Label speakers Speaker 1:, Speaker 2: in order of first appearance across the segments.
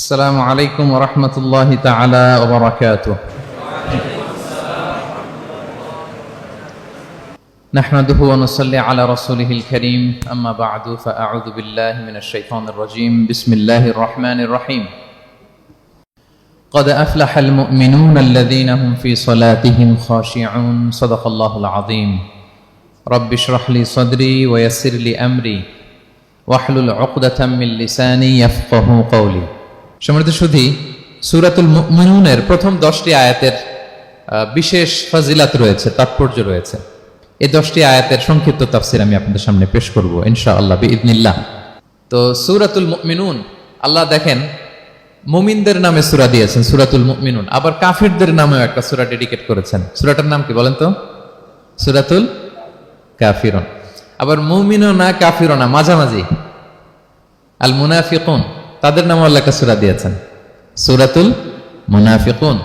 Speaker 1: السلام عليكم ورحمة الله تعالى وبركاته. نحمده ونصلي على رسوله الكريم، أما بعد فأعوذ بالله من الشيطان الرجيم. بسم الله الرحمن الرحيم. قد أفلح المؤمنون الذين هم في صلاتهم خاشعون. صدق الله العظيم. رب اشرح لي صدري ويسر لي أمري واحلل عقدة من لساني يفقهوا قولي. সম্মানিত সুধী, সূরাতুল মুমিনুনের প্রথম 10টি আয়াতের বিশেষ ফজিলত রয়েছে, তাৎপর্য রয়েছে। এই 10টি আয়াতের সংক্ষিপ্ত তাফসীর আমি আপনাদের সামনে পেশ করব ইনশাআল্লাহ বিইذنিল্লাহ। তো সূরাতুল মুমিনুন, আল্লাহ দেখেন মুমিনদের নামে সূরা দিয়েছেন সূরাতুল মুমিনুন, আবার কাফিরদের নামেও একটা সূরা ডেডিকেট করেছেন। সূরাটার নাম কি বলেন তো? সূরাতুল কাফিরুন। আবার মুমিনও না কাফিরও না, মাঝামাঝি আল মুনাফিকুন, তাদের নামে আল্লাহ একটা সূরা দিয়েছেন সূরাতুল মুনাফিকুন।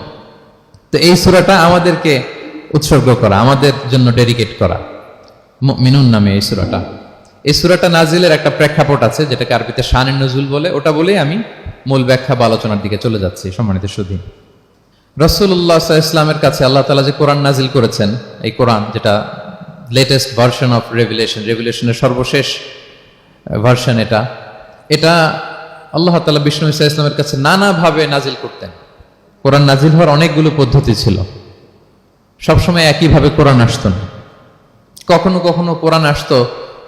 Speaker 1: তো এই সূরাটা আমাদেরকে উৎসর্গ করা, আমাদের জন্য ডেডিকেট করা, মুমিনুন নামে এই সূরাটা। এই সূরাটা নাজিলের একটা প্রেক্ষাপট আছে, যেটাকে আরবিতে শানে নুজুল বলে। ওটা বলেই আমি মূল ব্যাখ্যা বা আলোচনার দিকে চলে যাচ্ছি। সম্মানিত সুধী, রাসূলুল্লাহ সাল্লাল্লাহু আলাইহি ওয়াসাল্লামের কাছে আল্লাহ তাআলা যে কোরআন নাজিল করেছেন, এই কোরআন যেটা লেটেস্ট ভার্সন অফ রেভিলেশনের সর্বশেষ ভার্সন, এটা আল্লাহ তাআলা বিষ্ণু ঈসা ইসলামের কাছে নানাভাবে নাজিল করতেন। কোরআন নাজিল হওয়ার অনেকগুলো পদ্ধতি ছিল, সবসময় একইভাবে কোরআন আসতো না। কখনো কখনো কোরআন আসতো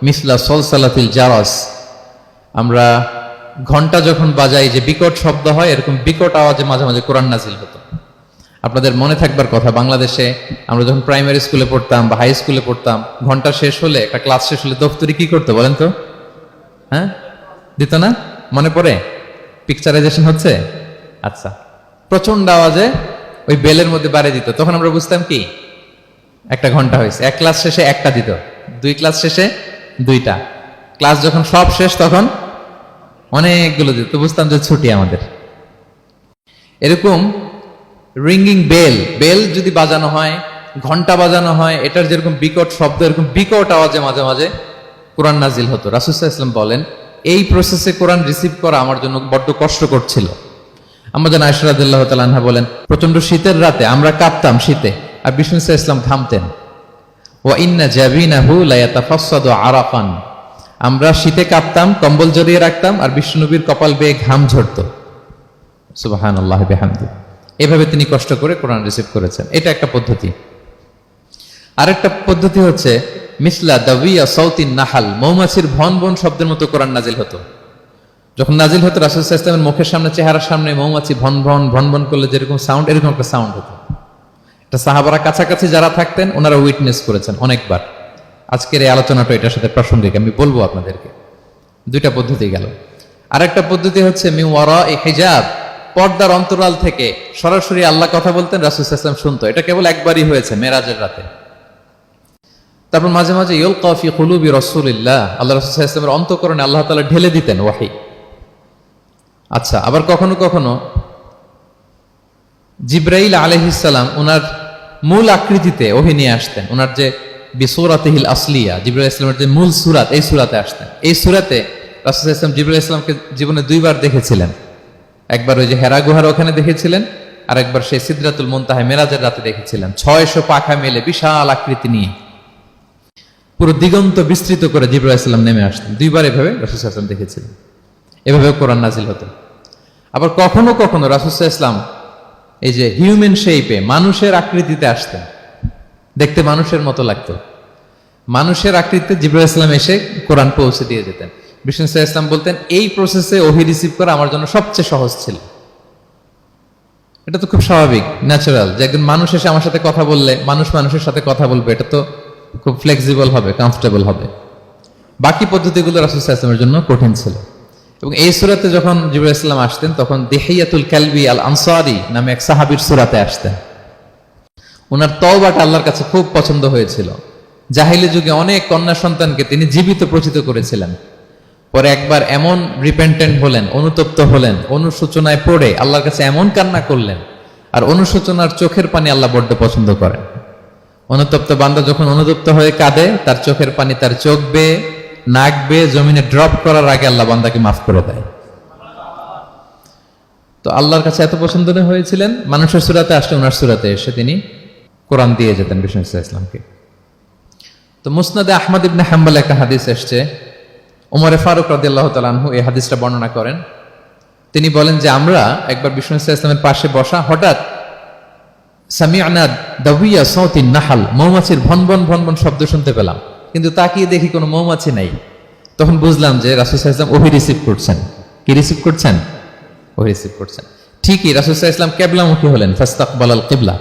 Speaker 1: মিসলা সলসালাতিল জারাস, আমরা ঘন্টা যখন বাজাই যে বিকট শব্দ হয়, এরকম বিকট আওয়াজে মাঝে মাঝে কোরআন নাজিল হতো। আপনাদের মনে থাকবার কথা, বাংলাদেশে আমরা যখন প্রাইমারি স্কুলে পড়তাম বা হাই স্কুলে পড়তাম, ঘন্টা শেষ হলে, একটা ক্লাস শেষ হলে দফতরি কি করতো বলেন তো? হ্যাঁ, দিত না? মনে পড়ে? পিকচারাইজেশন হচ্ছে? আচ্ছা, প্রচন্ড আওয়াজে ওই বেলের মধ্যে বাড়িয়ে দিত। তখন আমরা বুঝতাম কি একটা ঘন্টা হয়েছে। এক ক্লাস শেষে একটা দিত, 2 ক্লাস শেষে 2টা, ক্লাস যখন সব শেষ তখন অনেকগুলো দিত, তো বুঝতাম যে ছুটি আমাদের। এরকম রিঙ্গিং বেল যদি বাজানো হয়, ঘন্টা বাজানো হয়, এটার যেরকম বিকট শব্দ, এরকম বিকট আওয়াজে মাঝে মাঝে কোরআন নাজিল হতো। রাসূল সাল্লাল্লাহু আলাইহি ওয়াসাল্লাম বলেন, এই প্রসেসে কোরআন রিসিভ করা আমার জন্য বড্ড কষ্টকর ছিল। আমাদের আয়েশা রাদিয়াল্লাহু তাআলা আনহা বলেন, প্রচন্ড শীতের রাতে আমরা কাঁপতাম শীতে, আর বিষ্ণু সাল্লাল্লাহু আলাইহি ওয়াসাল্লাম ঘামতেন। ওয়া ইন্না জাবিনাহু লা ইয়াতাফাসসাদু আরাফান, আমরা শীতে কাঁপতাম, কম্বল জড়িয়ে রাখতাম, আর বিষ্ণু নবীর কপাল বেয়ে ঘাম ঝরতো। সুবহানাল্লাহি ওয়া বিহামদিহি। এভাবে তিনি কষ্ট করে কোরআন রিসিভ করেছেন। এটা একটা পদ্ধতি। আরেকটা পদ্ধতি হচ্ছে মিসলা দাবিয়া সাউতিন নাহাল, মৌমাছির ভন ভন শব্দের মতো কোরআন নাজিল হতো। যখন নাজিল হতো, রাসূল সাল্লাল্লাহু আলাইহি ওয়াসাল্লামের মুখের সামনে, চেহারার সামনে মৌমাছি ভন ভন করলে যেরকম সাউন্ড, এরকম একটা সাউন্ড হতো। এটা সাহাবারা কাছাকাছি যারা থাকতেন ওনারা উইটনেস করেছেন অনেকবার। আজকের এই আলোচনাটা এটার সাথে প্রাসঙ্গিক, আমি বলবো আপনাদেরকে। 2টা পদ্ধতি গেল। আরেকটা পদ্ধতি হচ্ছে মিন ওয়ারাই হিজাব, পর্দার অন্তরাল থেকে সরাসরি আল্লাহ কথা বলতেন, রাসূল সাল্লাল্লাহু আলাইহি ওয়াসাল্লাম শুনতো। এটা কেবল একবারই হয়েছে, মেরাজের রাতে। তারপর মাঝে মাঝে ইউলকা ফি কুলুবি রাসূলিল্লাহ, আল্লাহ রাসূল সাল্লাল্লাহু আলাইহি ওয়াসাল্লামের অন্তঃকরণে আল্লাহ তাআলা ঢেলে দিতেন ওয়াহী। আচ্ছা, আবার কখনো কখনো জিবরাইল আলাইহিস সালাম ওনার মূল আকৃতিতে ওহী নিয়ে আসতেন। ওনার যে বিসূরাতিহিল আসলিয়া, জিবরাইল আলাইহিস সালামের যে মূল সূরাত, এই সূরাতে আসতেন। এই সূরাতে রাসূল সাল্লাল্লাহু আলাইহি ওয়াসাল্লাম জিবরাইল আলাইহিস সালামকে জীবনে 2বার দেখেছিলেন। একবার ওই যে হেরা গুহার ওখানে দেখেছিলেন, আর একবার সেই সিদরাতুল মুনতাহায় মেরাজের রাতে দেখেছিলেন। 600 পাখা মেলে বিশাল আকৃতি নিয়ে পুরো দিগন্ত বিস্তৃত করে জিবরাইল আলাইহিস সালাম নেমে আসতেন। 2বার এভাবে রাসূল সাল্লাল্লাহু আলাইহি ওয়াসাল্লাম দেখেছিলেন। এভাবে কোরআন নাজিল হতো। আবার কখনো কখনো রাসূল সাল্লাল্লাহু আলাইহি ওয়াসাল্লাম এই যে হিউম্যান শেপে, মানুষের আকৃতিতে আসতেন, দেখতে মানুষের মতো লাগতো। মানুষের আকৃতিতে জিবরাইল আলাইহিস সালাম এসে কোরআন পৌঁছে দিয়ে যেতেন। বিষ্ণু সাল্লাল্লাহু আলাইহি ওয়াসাল্লাম বলতেন, এই প্রসেসে ওহী রিসিভ করা আমার জন্য সবচেয়ে সহজ ছিল। এটা তো খুব স্বাভাবিক, ন্যাচারাল, যে একজন মানুষ এসে আমার সাথে কথা বললে, মানুষ মানুষের সাথে কথা বলবে, এটা তো খুব ফ্লেক্সিবল হবে, কমফোর্টেবল হবে। বাকি পদ্ধতিগুলো রাসূল সাল্লাল্লাহু আলাইহি ওয়াসাল্লামের জন্য কঠিন ছিল। এবং এই সূরাতে যখন জিবরাইল আলাইহিস সালাম আসতেন, তখন দিহিয়াতুল কালবি আল আনসারী নামে এক সাহাবীর সূরাতে আসতেন। ওনার তওবাটা আল্লাহর কাছে খুব পছন্দ হয়েছিল। জাহিলি যুগে অনেক কন্যা সন্তানকে তিনি জীবিত প্রচিত করেছিলেন। পরে একবার এমন রিপেন্টেন্ট হলেন, অনুতপ্ত হলেন, অনুশোচনায় পড়ে আল্লাহর কাছে এমন কান্না করলেন, আর অনুশোচনার চোখের পানি আল্লাহ বড্ড পছন্দ করেন। অনুতপ্ত বান্দা যখন অনুতপ্ত হয়ে কাঁদে, তার চোখের পানি তার চোখ বেয়ে, নাক বেয়ে জমিনে ড্রপ করার আগে আল্লাহ বান্দাকে মাফ করে দেয়। তো আল্লাহর কাছে এত পছন্দ হয়েছিলেন, মানুষের সূরাতে আসলে ওনার সূরাতে এসে তিনি কোরআন দিয়ে যেতেন বিষ্ণু ইসলামকে। তো মুসনাদে আহমদ ইবনে হাম্বল একটা হাদিস এসছে, ওমরে ফারুক রাদিয়াল্লাহু তাআলা আনহু এই হাদিসটা বর্ণনা করেন। তিনি বলেন যে আমরা একবার বিষ্ণু ইসলামের পাশে বসা, হঠাৎ সামি'না দাবিয়া সাউতিন নাহাল, মৌমাছির ভনভন ভনভন শব্দ শুনতে পেলাম, কিন্তু তাকিয়ে দেখি কোনো মৌমাছি নাই। তখন বুঝলাম যে রাসূল সাল্লাল্লাহু আলাইহি ওয়াসাল্লাম ওহী রিসিভ করছেন। কি রিসিভ করছেন? ওহী রিসিভ করছেন। ঠিকই রাসূল সাল্লাল্লাহু আলাইহি ওয়াসাল্লাম কিবলামুখী হলেন, ফাস্তাকবালাল কিবলা।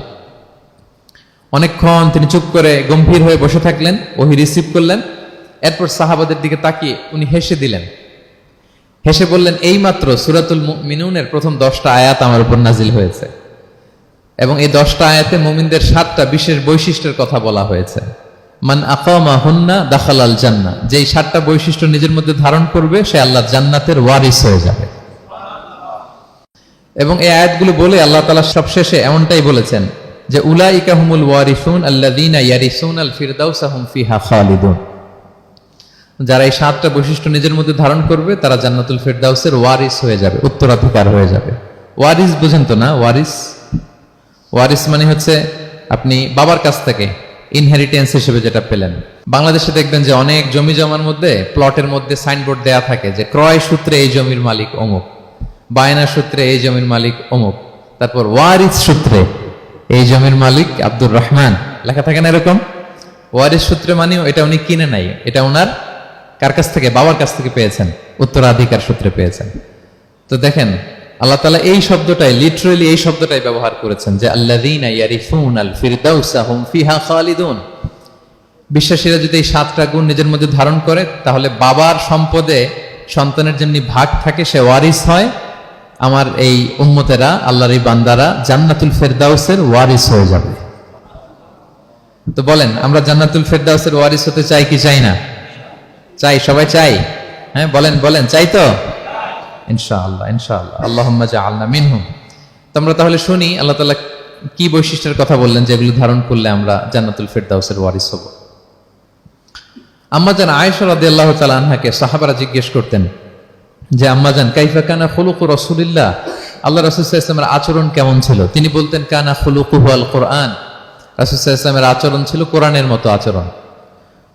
Speaker 1: অনেকক্ষণ তিনি চুপ করে গম্ভীর হয়ে বসে থাকলেন, ওহী রিসিভ করলেন। এরপর সাহাবাদের দিকে তাকিয়ে উনি হেসে দিলেন, হেসে বললেন, এইমাত্র সূরাতুল মুমিনুনের প্রথম 10টা আয়াত আমার উপর নাজিল হয়েছে, এবং এই 10টা আয়াতে মুমিনদের 7টা বিশেষ বৈশিষ্ট্যের কথা বলা হয়েছে। মান আকামা হুন্না দাখালাল জান্নাহ, যেই 7টা বৈশিষ্ট্য নিজের মধ্যে ধারণ করবে সে আল্লাহর জান্নাতের ওয়ারিস হয়ে যাবে। এবং এই আয়াতগুলো বলে আল্লাহ তাআলা সবশেষে এমনটাই বলেছেন যে উলাইকা হুমুল ওয়ারিসুন আল্লাযীনা ইয়ারিসুনাল ফিরদাউসা হুম ফিহা খালিদুন, যারা এই 7টা বৈশিষ্ট্য নিজের মধ্যে ধারণ করবে তারা জান্নাতুল ফিরদাউসের ওয়ারিস হয়ে যাবে, উত্তরাধিকার হয়ে যাবে। ওয়ারিস বুঝেন তো না? ওয়ারিস মানে হচ্ছে আপনি বাবার কাছ থেকে ইনহেরিটেন্স হিসেবে যেটা পেলেন। বাংলাদেশে দেখবেন যে অনেক জমি জমার মধ্যে প্লটের মধ্যে সাইনবোর্ড দেয়া থাকে যে ক্রয় সূত্রে এই জমির মালিক অমুক, বায়না সূত্রে এই জমির মালিক অমুক, তারপর ওয়ারিস সূত্রে এই জমির মালিক আব্দুর রহমান, লেখা থাকে না এরকম? ওয়ারিস সূত্রে মানে এটা উনি কিনে নাই, এটা ওনার কার কাছ থেকে? বাবার কাছ থেকে পেয়েছেন, উত্তরাধিকার সূত্রে পেয়েছেন। তো দেখেন আল্লাহ তাআলা এই শব্দটাই, লিটারালি এই শব্দটাই ব্যবহার করেছেন যে আল্লাযীনা ইয়ারিসুনাল ফিরদাউসা হুম ফিহা খালিদুন। বিশ্বাসীরা যদি এই 7টা গুণ নিজের মধ্যে ধারণ করে তাহলে বাবার সম্পদে সন্তানের যেমনি ভাগ থাকে সে ওয়ারিস হয়, আমার এই উম্মতেরা, আল্লাহর এই বান্দারা জান্নাতুল ফিরদাউসের ওয়ারিস হয়ে যাবে। তো বলেন আমরা জান্নাতুল ফিরদাউসের ওয়ারিস হতে চাই কি চাই না? চাই, সবাই চাই। হ্যাঁ বলেন বলেন, চাই তো? ইনশাআল্লাহ ইনশাআল্লাহ, আল্লাহুম্মা জাআলনা মিনহুম। তো আমরা তাহলে শুনি আল্লাহ তাআলা কি বৈশিষ্ট্যের কথা বললেন যেগুলো ধারণ করলে আমরা জান্নাতুল ফিরদাউসের ওয়ারিস হব। আম্মাজান আয়েশা রাদিয়াল্লাহু তাআলা আনহাকে সাহাবারা জিজ্ঞেস করতেন যে আম্মাজান কাইফা কানা খুলুকু রাসূলিল্লাহ, আল্লাহ রাসূল সাল্লাল্লাহু আলাইহি ওয়াসাল্লামের আচরণ কেমন ছিল? তিনি বলতেন কানা খুলুকুহু আল কুরআন, রাসূল সাল্লাল্লাহু আলাইহি ওয়াসাল্লামের আচরণ ছিল কোরআনের মতো আচরণ।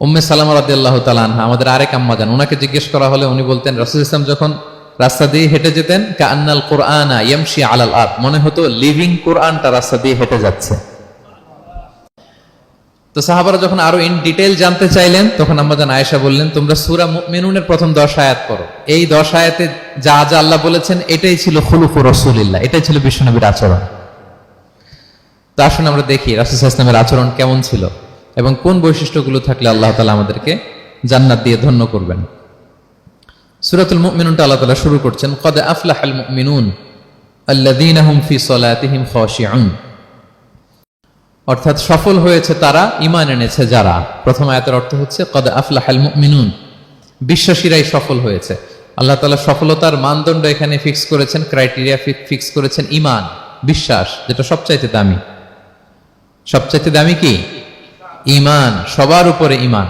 Speaker 1: উম্মে সালামা রাদিয়াল্লাহু তাআলা আনহা, আমাদের আরেক আম্মাজান, ওনাকে জিজ্ঞেস করা হলে উনি বলতেন রাসূল সাল্লাল্লাহু আলাইহি ওয়াসাল্লাম যখন রাস্তা দিয়ে হেঁটে যেতেন কাআন্নাল কুরআনা ইয়ামশি আলাল আরদ, মনে হতো লিভিং কোরআনটা রাস্তা দিয়ে হেঁটে যাচ্ছে। তো সাহাবারা যখন আরো ইন ডিটেইল জানতে চাইলেন তখন আম্মাজান আয়েশা বললেন তোমরা সূরা মুমিনুনের প্রথম 10 আয়াত পড়ো, এই 10 আয়াতে যা যা আল্লাহ বলেছেন এটাই ছিল খুলুকু রাসূলিল্লাহ, এটাই ছিল বিশ্বনবীর আচরণ। তো আসুন আমরা দেখি রাসূল সাল্লাল্লাহু আলাইহি ওয়াসাল্লামের আচরণ কেমন ছিল এবং কোন বৈশিষ্ট্যগুলো থাকলে আল্লাহ তাআলা আমাদেরকে জান্নাত দিয়ে ধন্য করবেন। সূরাতুল মুমিনুনটা আল্লাহ তাআলা শুরু করছেন ক্বাদ আফলাহাল মুমিনুন আল্লাযীনা হুম ফি সলাতিহিম খাশিউন, অর্থাৎ সফল হয়েছে তারা, ঈমান এনেছে যারা। প্রথম আয়াতের অর্থ হচ্ছে ক্বাদ আফলাহাল মুমিনুন, বিশ্বাসীরাই সফল হয়েছে। আল্লাহ তাআলা সফলতার মানদণ্ড এখানে ফিক্স করেছেন, ক্রাইটেরিয়া ফিক্স করেছেন ঈমান, বিশ্বাস, যেটা সবচাইতে দামি। সবচাইতে দামি কি? ঈমান, সবার উপরে ঈমান।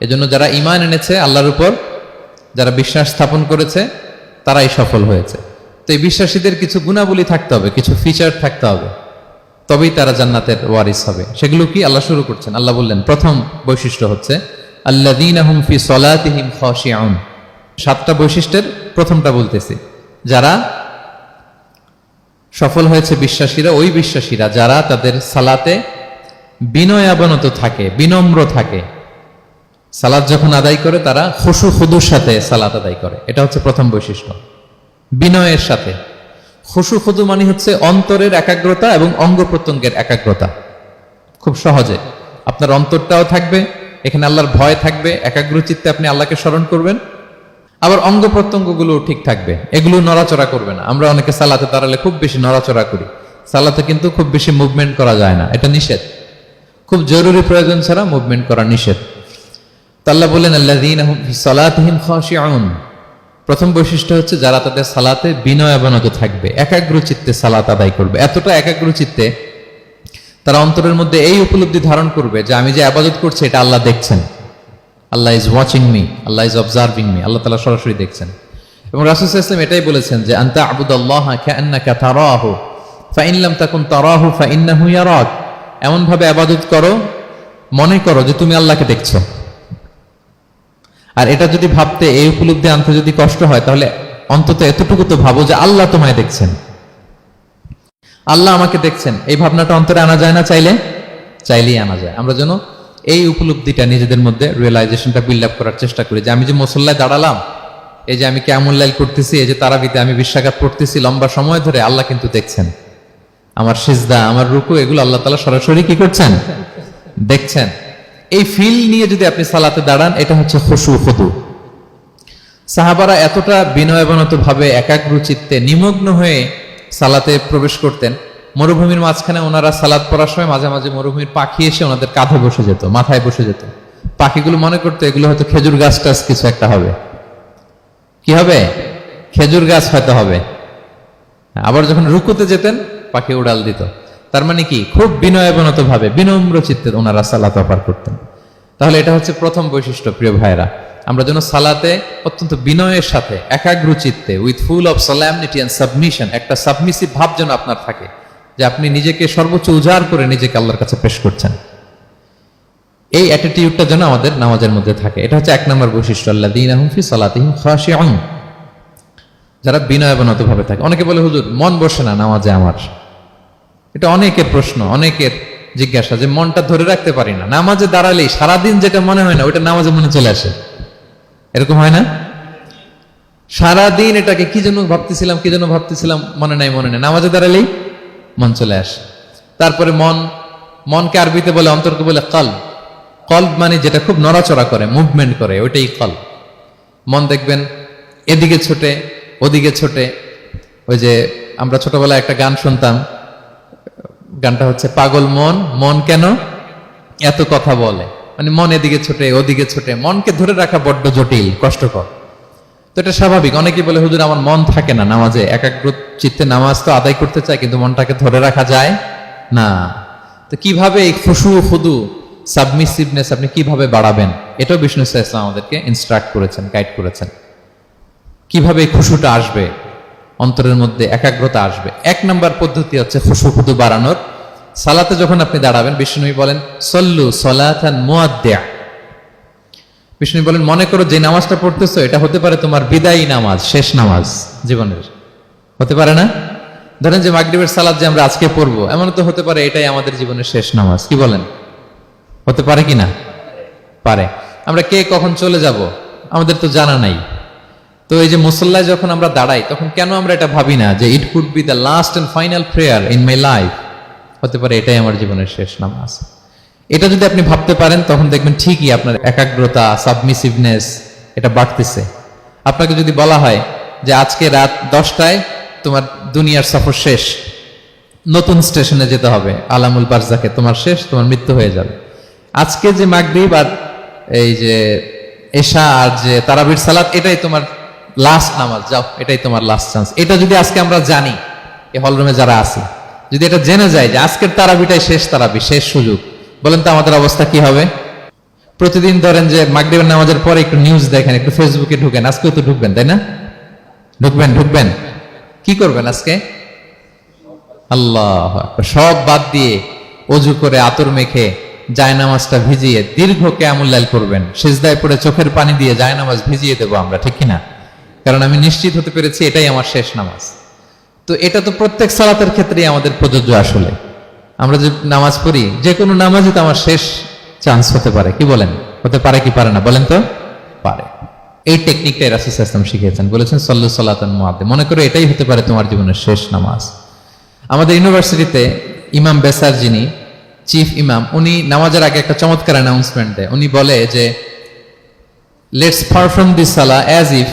Speaker 1: এজন্য যারা ঈমান এনেছে আল্লাহর উপর, যারা বিশ্বাস স্থাপন করেছে তারাই সফল হয়েছে। তো এই বিশ্বাসীদের কিছু গুণাবলী থাকতে হবে, কিছু ফিচার থাকতে হবে, তবেই তারা জান্নাতের ওয়ারিস হবে। সেগুলো কি আল্লাহ শুরু করছেন। আল্লাহ বললেন প্রথম বৈশিষ্ট্য হচ্ছে আল্লাযীনা হুম ফি সলাতিহিম খাশিউন। 7টা বৈশিষ্ট্যের প্রথমটা বলতেছি, যারা সফল হয়েছে বিশ্বাসীরা, ওই বিশ্বাসীরা যারা তাদের সালাতে বিনয়াবনত থাকে, বিনম্র থাকে। সালাত যখন আদায় করে তারা খুশু খুদুর সাথে সালাত আদায় করে, এটা হচ্ছে প্রথম বৈশিষ্ট্য। বিনয়ের সাথে। খুশু খুদু মানে হচ্ছে অন্তরের একাগ্রতা এবং অঙ্গ প্রত্যঙ্গের একাগ্রতা। খুব সহজে আপনার অন্তরটাও থাকবে, এখানে আল্লাহর ভয় থাকবে, একাগ্র চিত্তে আপনি আল্লাহকে স্মরণ করবেন, আবার অঙ্গ প্রত্যঙ্গগুলো ঠিক থাকবে, এগুলো নড়াচড়া করবে না। আমরা অনেকে সালাতে দাঁড়ালে খুব বেশি নড়াচড়া করি, সালাতে কিন্তু খুব বেশি মুভমেন্ট করা যায় না, এটা নিষেধ। খুব জরুরি প্রয়োজন ছাড়া মুভমেন্ট করা নিষেধ। আল্লাহ বলেন আল্লাযীনা হুম ফি সলাতিহিম খাশিউন, প্রথম বৈশিষ্ট্য হচ্ছে যারা তাদের সালাতে বিনয়াবনত থাকবে, একাগ্র চিত্তে সালাত আদায় করবে। এতটা একাগ্র চিত্তে তারা অন্তরের মধ্যে এই উপলব্ধি ধারণ করবে যে আমি যে ইবাদত করছি এটা আল্লাহ দেখছেন, Allah is watching me, Allah is observing me, Allah তাআলা সরাসরি দেখছেন। এবং রাসূল সাল্লাল্লাহু আলাইহি ওয়াসাল্লাম এটাই বলেছেন যে আনতা আবুদাল্লাহা কাআন্নাকা তারাহু ফাইন লাম তাকুন তারাহু ফাইন্নাহু ইয়ারাক। এমন ভাবে ইবাদত করো, মনে করো যে তুমি আল্লাহকে দেখছো। আর এটা যদি ভাবতে, এই উপলব্ধি আনতে যদি কষ্ট হয়, তাহলে অন্তত এতটুকু তো ভাবো যে আল্লাহ তোমায় দেখছেন, আল্লাহ আমাকে দেখছেন। এই ভাবনাটা অন্তরে আনা যায় না? চাইলেই আনা যায়। আমরা যেন এই উপলব্ধিটা নিজেদের মধ্যে, রিয়েলাইজেশনটা বিল্ড আপ করার চেষ্টা করি যে আমি যে মুসল্লায় দাঁড়ালাম, এই যে আমি কিয়ামুল লাইল করতেছি, এই যে তারাবিতে আমি 20 রাকাত পড়তেছি লম্বা সময় ধরে, আল্লাহ কিন্তু দেখছেন। আমার সিজদা, আমার রুকু, এগুলো আল্লাহ তাআলা সরাসরি কি করছেন? দেখছেন। এই ফিল নিয়ে যদি আপনি সালাতে দাঁড়ান, এটা হচ্ছে খুশু খুদু। সাহাবারা এতটা বিনয়বনত ভাবে একাগ্র চিত্তে নিমগ্ন হয়ে সালাতে প্রবেশ করতেন, মরুভূমির মাঝখানে ওনারা সালাত পড়ার সময় মাঝে মাঝে মরুভূমির পাখি এসে ওনাদের কাঁধে বসে যেত, মাথায় বসে যেত। পাখিগুলো মনে করতো এগুলো হয়তো খেজুর গাছ টাছ কিছু একটা হবে। কি হবে? খেজুর গাছ হয়তো হবে। আবার যখন রুকুতে যেতেন, পাখি উড়াল দিত। তার মানে কি, খুব বিনয়বনত ভাবে, বিনম্র চিত্তে ওনারা সালাত পার করতেন। তাহলে এটা হচ্ছে প্রথম বৈশিষ্ট্য। প্রিয় ভাইরা, আমরা যেন সালাতে অত্যন্ত বিনয়ের সাথে, একাগ্র চিত্তে, with full of solemnity and submission, একটা সাবমিসিভ ভাব যেন আপনার থাকে, যে আপনি নিজেকে সর্বোচ্চ উজাড় করে নিজেকে আল্লাহর কাছে পেশ করছেন। এই অ্যাটিটিউডটা যেন আমাদের নামাজের মধ্যে থাকে। এটা হচ্ছে 1 নম্বর বৈশিষ্ট্য, আল্লাযীনা হুম ফি সালাতিহিম খাশিউন, যারা বিনয়বনত ভাবে থাকে। অনেকে বলে, হুজুর মন বসে না নামাজে আমার। এটা অনেকের প্রশ্ন, অনেকের জিজ্ঞাসা, যে মনটা ধরে রাখতে পারি না। নামাজে দাঁড়ালেই সারাদিন যেটা মনে হয় না, ওইটা নামাজে মনে চলে আসে। এরকম হয় না? সারাদিন এটাকে কি যেন ভাবতেছিলাম, মনে নাই। নামাজে দাঁড়ালেই মন চলে আসে। তারপরে মনকে আরবিতে বলে, অন্তরকে বলে কলব। কলব মানে যেটা খুব নড়াচড়া করে, মুভমেন্ট করে, ওইটাই কলব। মন দেখবেন এদিকে ছোটে, ওদিকে ছোটে। ওই যে আমরা ছোটবেলায় একটা গান শুনতাম, গানটা হচ্ছে পাগল মন, মন কেন এত কথা বলে। মানে মন এদিকে ছোটে, ওদিকে ছোটে। মনকে ধরে রাখা বড্ড জটিল, কষ্টকর। তো এটা স্বাভাবিক। অনেকেই বলে, হুজুর আমার মন থাকে না নামাজে, একাগ্র চিত্তে নামাজ তো আদায় করতে চাই, কিন্তু মনটাকে ধরে রাখা যায় না। তো কিভাবে এই খুশু খুদু, সাবমিসিভনেস আপনি কিভাবে বাড়াবেন, এটাও বিষ্ণু সাল্লাল্লাহু আলাইহি ওয়াসাল্লাম আমাদেরকে ইনস্ট্রাক্ট করেছেন, গাইড করেছেন। কিভাবে এই খুশুটা আসবে, অন্তরের মধ্যে একাগ্রতা আসবে। 1 নম্বর পদ্ধতি হচ্ছে খুশু খুদু বাড়ানোর। সালাতে যখন আপনি দাঁড়াবেন, বিষ্ণু বলেন সল্লু সলাতান মুআদ্দিয়া। বিষ্ণু বলেন, মনে করো যে নামাজটা পড়তেছো, এটা হতে পারে তোমার বিদায়ী নামাজ, শেষ নামাজ জীবনের। হতে পারে না? ধরেন যে মাগরিবের সালাত যে আমরা আজকে পড়বো, এমন তো হতে পারে এটাই আমাদের জীবনের শেষ নামাজ। কি বলেন? হতে পারে কি না? পারে। আমরা কে কখন চলে যাব আমাদের তো জানা নাই। তো এই যে মুসল্লায় যখন আমরা দাঁড়াই, তখন কেন আমরা এটা ভাবি না যে it could be the last and final prayer in my life? হতে পারে এটাই আমার জীবনের শেষ নামাজ। এটা যদি আপনি ভাবতে পারেন, তখন দেখবেন ঠিকই আপনার একাগ্রতা, সাবমিসিভনেস এটা বাড়তেছে। আপনাকে যদি বলা হয় যে আজকে রাত 10টায় তোমার দুনিয়ার সফর শেষ, নতুন স্টেশনে যেতে হবে, আলামুল বারজাকে, তোমার শেষ, তোমার মৃত্যু হয়ে যাবে। আজকে যে মাগরিব আর এই যে এশা আর যে তারাবির সালাত, এটাই তোমার লাস্ট নামাজ, যাও এটাই তোমার লাস্ট চান্স। এটা যদি আজকে আমরা জানি, এই হলরুমে যারা আছি, যদি এটা জেনে যায় যে আজকের তারাবিটাই শেষ তারাবি, শেষ সুযোগ, বলেন তো আমাদের অবস্থা কি হবে? প্রতিদিন ধরেন যে মাগরিবের নামাজের পরে একটু নিউজ দেখেন, একটু ফেসবুকে ঢুকেন। আজকেও তো ঢুকবেন, তাই না? ঢুকবেন। কি করবেন আজকে? আল্লাহ আকবার, সব বাদ দিয়ে অজু করে আতর মেখে জায়নামাজটা ভিজিয়ে দীর্ঘ কিয়ামুল লাইল করবেন। সিজদায় পড়ে চোখের পানি দিয়ে জায়নামাজ ভিজিয়ে দেবো আমরা, ঠিক কিনা? কারণ আমি নিশ্চিত হতে পেরেছি এটাই আমার শেষ নামাজ। তো এটা তো প্রত্যেক সালাতের ক্ষেত্রেই আমাদের প্রযোজ্য। আসলে আমরা যে নামাজ পড়ি, যে কোনো নামাজই তো আমার শেষ চান্স হতে পারে। কি বলেন? হতে পারে কি পারে না? বলেন তো। পারে। এই টেকনিকটাই রাসূল সাল্লাল্লাহু আলাইহি ওয়াসাল্লাম শিখিয়েছেন, বলেছেন সল্লু সালাতান মুআদ্দিয়া। মনে করে এটাই হতে পারে তোমার জীবনের শেষ নামাজ। আমাদের ইউনিভার্সিটিতে ইমাম বেসার, যিনি চিফ ইমাম, উনি নামাজের আগে একটা চমৎকার অ্যানাউন্সমেন্ট দেয়। উনি বলে যে let's perform this salah as if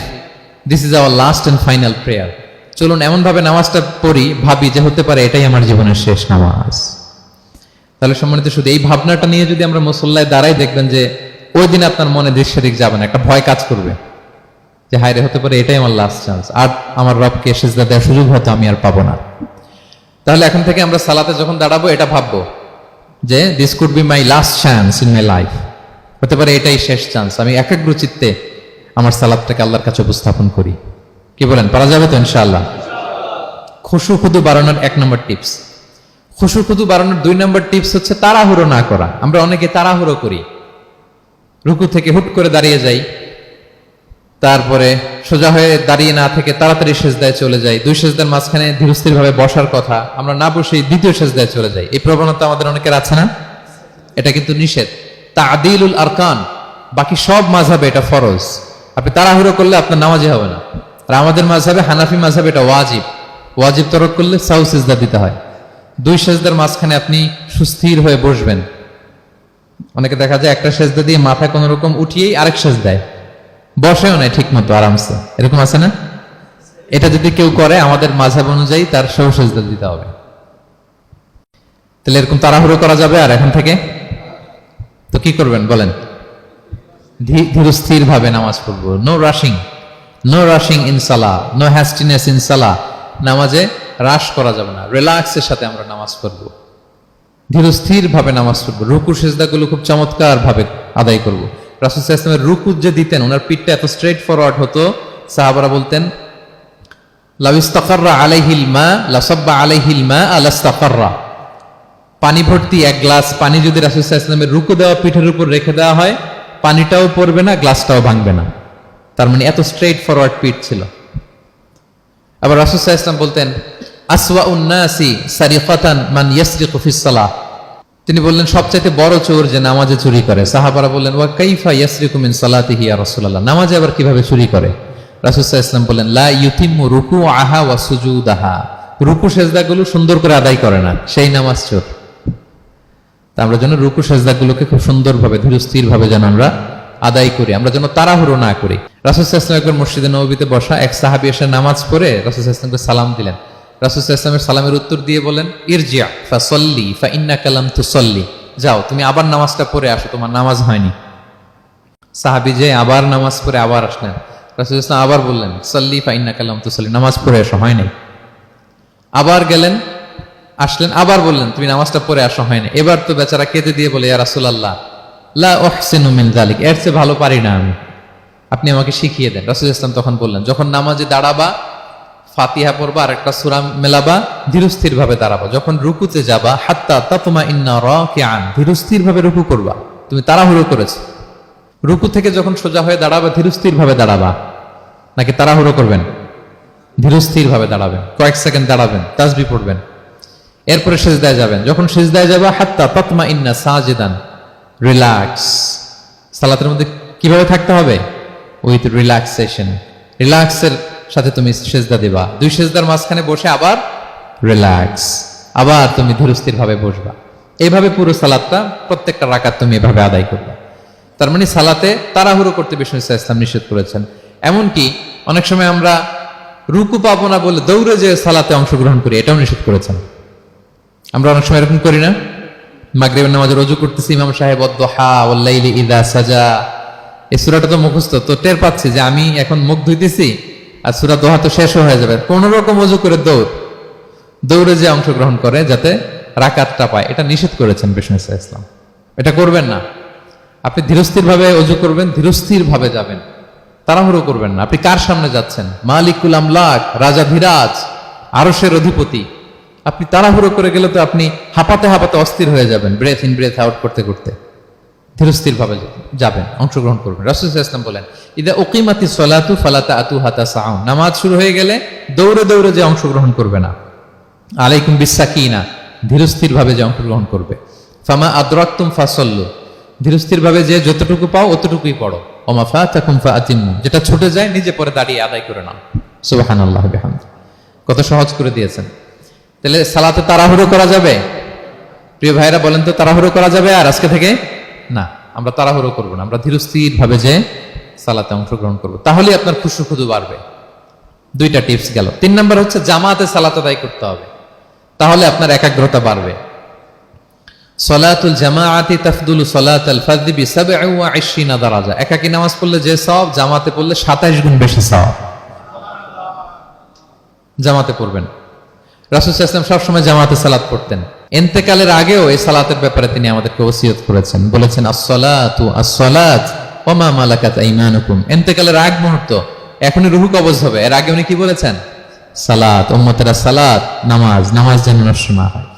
Speaker 1: this is our last and final prayer. চলুন এমন ভাবে নামাজটা পড়ি, ভাবি যে হতে পারে এটাই আমার জীবনের শেষ নামাজ। তাহলে সম্মানিত, শুধু এই ভাবনাটা নিয়ে যদি আমরা মুসল্লায় দাঁড়াই, দেখবেন যে ওই দিন আপনার মনে দৃশ্যদিক যাবে না, একটা ভয় কাজ করবে যে হায় রে, হতে পারে এটাই আমার লাস্ট চান্স, আর আমার রবকে সিজদা দেওয়ার সুযোগ হয়তো আমি আর পাবো না। তাহলে এখন থেকে আমরা সালাতে যখন দাঁড়াবো, এটা ভাববো যে this could be my last chance in my life. হতে পারে এটাই শেষ চান্স, আমি একাগ্র চিত্তে আমার সালাতটাকে আল্লাহর কাছে উপস্থাপন করি। কি বলেন, পারা যাবে তো ইনশাআল্লাহ? খুশু খুদু বাড়ানোর 1 নম্বর টিপস। খুশু খুদু বাড়ানোর 2 নম্বর টিপস হচ্ছে তাড়াহুড়ো না করা। আমরা অনেকে তাড়াহুড়ো করি, রুকু থেকে হুট করে দাঁড়িয়ে যাই, তারপরে সোজা হয়ে দাঁড়িয়ে না থেকে তাড়াতাড়ি সেজদায় চলে যাই, 2 সেজদার মাঝখানে ধীরস্থির ভাবে বসার কথা আমরা না বসেই 2য় সেজদায় চলে যাই। এই প্রবণতা আমাদের অনেকের আছে না? এটা কিন্তু নিষেধ। তা'দিলুল আরকান, বাকি সব মাযহাবে এটা ফরজ। আপনি তাড়াহুড়ো করলে আপনার নামাজই হবে না। আর আমাদের মাযহাবে, হানাফি মাযহাবে এটা ওয়াজিব। ওয়াজিব তরক করলে সাউ সিজদা দিতে হয়। 2 সেজদার মাঝখানে আপনি সুস্থির হয়ে বসবেন। অনেকে দেখা যায় একটা সেজদা দিয়ে মাথা কোন রকম উঠিয়েই আরেক সেজদায় বসেও নাই ঠিক মতো আরামসে, এরকম আছে না? এটা যদি কেউ করে আমাদের মাযহাব অনুযায়ী তার সৌ সেজদা দিতে হবে। তাহলে এরকম তাড়াহুড়ো করা যাবে? আর এখন থেকে তো কি করবেন বলেন? ধীরস্থির ভাবে নামাজ পড়বো। No rushing, no rushing in salah, no hastiness in salah. নামাজে রাশ করা যাবে না, রিল্যাক্সের সাথে আমরা নামাজ পড়বো, ধীরস্থির ভাবে নামাজ পড়বো। রুকু সেজদাগুলো খুব চমৎকার ভাবে আদায় করবো। রাসূল সাল্লাল্লাহু আলাইহি ওয়াসাল্লামের রুকু যে দিতেন, ওনার পিঠটা এত স্ট্রেট ফরওয়ার্ড হতো, সাহাবারা বলতেন লাউ ইস্তাকাররা আলাইহিল মা লাসাব্বা আলাইহিল মা আলাস্তাকাররা। পানি ভর্তি 1 গ্লাস পানি যদি রাসূল সাল্লাল্লাহু আলাইহি ওয়াসাল্লামের রুকু দেওয়া পিঠের উপর রেখে দেওয়া হয়, পানিটাও পড়বে না, গ্লাসটাও ভাঙবে না। তার মানে এত স্ট্রেট ফরওয়ার্ড পিঠ ছিল। আবার রাসূল সাল্লাল্লাহু আলাইহি ওয়াসাল্লাম বলতেন আসওয়াউন নাসি সারিকাতান মান ইয়াসরিকু ফিস সালাহ। তিনি বললেন সবচাইতে বড় চোর যে নামাজে চুরি করে। সাহাবারা বললেন ওয়া কাইফা ইয়াসরিকু মিন সালাতিহি ইয়া রাসূলুল্লাহ, নামাজে আবার কিভাবে চুরি করে? রাসূল সাল্লাল্লাহু আলাইহি ওয়াসাল্লাম বললেন লা ইউতিম্মু রুকুআহা ওয়া সুজুদাহা, রুকু সেজদাগুলো সুন্দর করে আদায় করে না, সেই নামাজ চোর। তা আমরা যেন রুকু সেজদাগুলোকে খুব সুন্দরভাবে ধীরস্থির ভাবে যেন আমরা আদায় করি, আমরা যেন তাড়াহুড়ো না করি। রাসূল সাল্লাল্লাহু আলাইহি ওয়াসাল্লাম একবার মসজিদে নববীতে বসা এক সাহাবী এসে নামাজ পড়ে রাসূল সাল্লাল্লাহু আলাইহি ওয়াসাল্লামকে সালাম দিলেন। রাসূল সাল্লাল্লাহু আলাইহি ওয়াসাল্লামের সালামের উত্তর দিয়ে বলেন ইরজিআ ফাসাল্লি ফাইন্নাকা লাম তুসাল্লি, যাও তুমি আবার নামাজটা পড়ে আসো, তোমার নামাজ হয়নি। সাহাবী যে আবার নামাজ পড়ে আবার আসলেন, রাসূল সাল্লাল্লাহু আলাইহি ওয়াসাল্লাম আবার বললেন সাল্লি ফাইন্নাকা লাম তুসাল্লি, নামাজ পড়ে আসো, হয়নি। আবার গেলেন, আসলেন, আবার বললেন তুমি নামাজটা পড়ে আসো, হয়নি। এবার তো বেচারা কেঁদে দিয়ে বলে ইয়া রাসূলুল্লাহ লা উহসিনু মিন যালিক, এর চেয়ে ভালো পারি না আমি, আপনি আমাকে শিখিয়ে দেন। রাসূল সাল্লাল্লাহু আলাইহি ওয়াসাল্লাম তখন বললেন যখন নামাজে দাঁড়াবা ফাতিহা পড়বা আর একটা সূরা মেলাবা, ধীরস্থির ভাবে দাঁড়াবা। যখন রুকুতে যাবা হাত্তা তাতমাইন্না রাকিআন, ধীরস্থির ভাবে রুকু করবা। তুমি তাড়াহুড়ো করেছো, রুকু থেকে যখন সোজা হয়ে দাঁড়াবা ধীরস্থির ভাবে দাঁড়াবা, নাকি তাড়াহুড়ো করবেন? ধীরস্থির ভাবে দাঁড়াবেন, কয়েক সেকেন্ড দাঁড়াবেন, তাসবিহ পড়বেন, এরপরে সিজদায় যাবেন। যখন সিজদায় যাবা হাত্তা তাতমাইন্না সাজিদান, রিল্যাক্স। সালাতের মধ্যে কিভাবে থাকতে হবে? উইথ রিল্যাক্সেশন, রিল্যাক্সের সাথে তুমি সেজদা দিবা। 2 সেজদার মাঝখানে বসে আবার রিল্যাক্স, আবার তুমি ধীরস্থির ভাবে বসবা। এইভাবে পুরো সালাতটা প্রত্যেকটা রাকাত তুমি এভাবে আদায় করবে। তার মানে সালাতে তাড়াহুড়ো করতে বিষ্ণু ইসলাম নিষেধ করেছেন। এমনকি অনেক সময় আমরা রুকু পাবো না বলে দৌড়ে যে সালাতে অংশগ্রহণ করি, এটাও নিষেধ করেছেন। আমরা অনেক সময় এরকম করি না? মাগরিবের নামাজে রুজু করতেছি, ইমাম সাহেব ওয়াদ-দুহা ওয়াল-লাইলি ইযা সাজা, এই সূরাটা তো মুখস্থ, তো টের পাচ্ছি যে আমি এখন মুখ ধুইতেছি আর সূরা দোহা তো শেষ হয়ে যাবে, কোন রকম ওযু করে দৌড়ে যে অংশগ্রহণ করে যাতে রাকাতটা পায়, এটা নিষেধ করেছেন বিষ্ণু ইসলাম। এটা করবেন না। আপনি ধীরস্থির ভাবে ওযু করবেন, ধীরস্থির ভাবে যাবেন, তাড়াহুড়ো করবেন না। আপনি কার সামনে যাচ্ছেন? মালিকুল আমলাক, রাজা ধীরাজ, আরশের অধিপতি। আপনি তাড়াহুড়ো করে গেলে তো আপনি হাঁপাতে হাঁপাতে অস্থির হয়ে যাবেন, ব্রেথ ইন ব্রেথ আউট করতে করতে। ধীরস্থির ভাবে যাবেন, অংশগ্রহণ করবেন। রাসূল সাল্লাল্লাহু আলাইহি ওয়াসাল্লাম বলেন ইদা উকিমাতিস সালাতু ফালা তা'তুহা তাসআউন, নামাজ শুরু হয়ে গেলে দৌড়ে দৌড়ে যে অংশগ্রহণ করবে না। আলাইকুম বিসাকিনা, ধীরস্থির ভাবে যে অংশগ্রহণ করবে। ফামা আদরাকতুম ফাসাল্লু, ধীরস্থির ভাবে যে যতটুকু পাও অতটুকুই পড়ো। ওমা ফাতাকুম ফাআতিমু, যেটা ছুটে যায় নিজে পরে দাঁড়িয়ে আদায় করে নাও। সুবহানাল্লাহি ওয়া বিহামদিহি, কত সহজ করে দিয়েছেন। তাহলে সালাতে তাড়াহুড়ো করা যাবে? প্রিয় ভাইরা বলেন তো, তাড়াহুড়ো করা যাবে আর আজকে থেকে? না, আমরা তাড়াহুড়ো করবো না, আমরা ধীরস্থির ভাবে যে সালাতে অংশগ্রহণ করবো, তাহলে আপনার খুশু খুদু বাড়বে। 2টা টিপস গেল। 3 নাম্বার হচ্ছে জামাতে সালাত আদায় করতে হবে, তাহলে আপনার একাগ্রতা বাড়বে। সলাতুল জামাআতি তাফদুলু সলাতাল ফাযি বি27 দারাজা, একাকী নামাজ পড়লে যে সওয়াব, জামাতে পড়লে 27 গুণ বেশি সওয়াব। জামাতে পড়বেন। রাসূল সাল্লাল্লাহু আলাইহি ওয়াসাল্লাম সবসময় জামাতে সালাত পড়তেন। ইন্তেকালের আগেও এই সালাতের ব্যাপারে তিনি আমাদেরকে ওসিয়ত করেছেন, বলেছেন আসসালাতু আসসালাত ওয়া মা মালাকাত আইমানুকুম। ইন্তেকালের আগ মুহূর্ত এখনই রুহু কবজ হবে। এর আগে উনি কি বলেছেন? সালাত, উম্মতেরা সালাত, নামাজ, নামাজ যেন নষ্ট না হয়।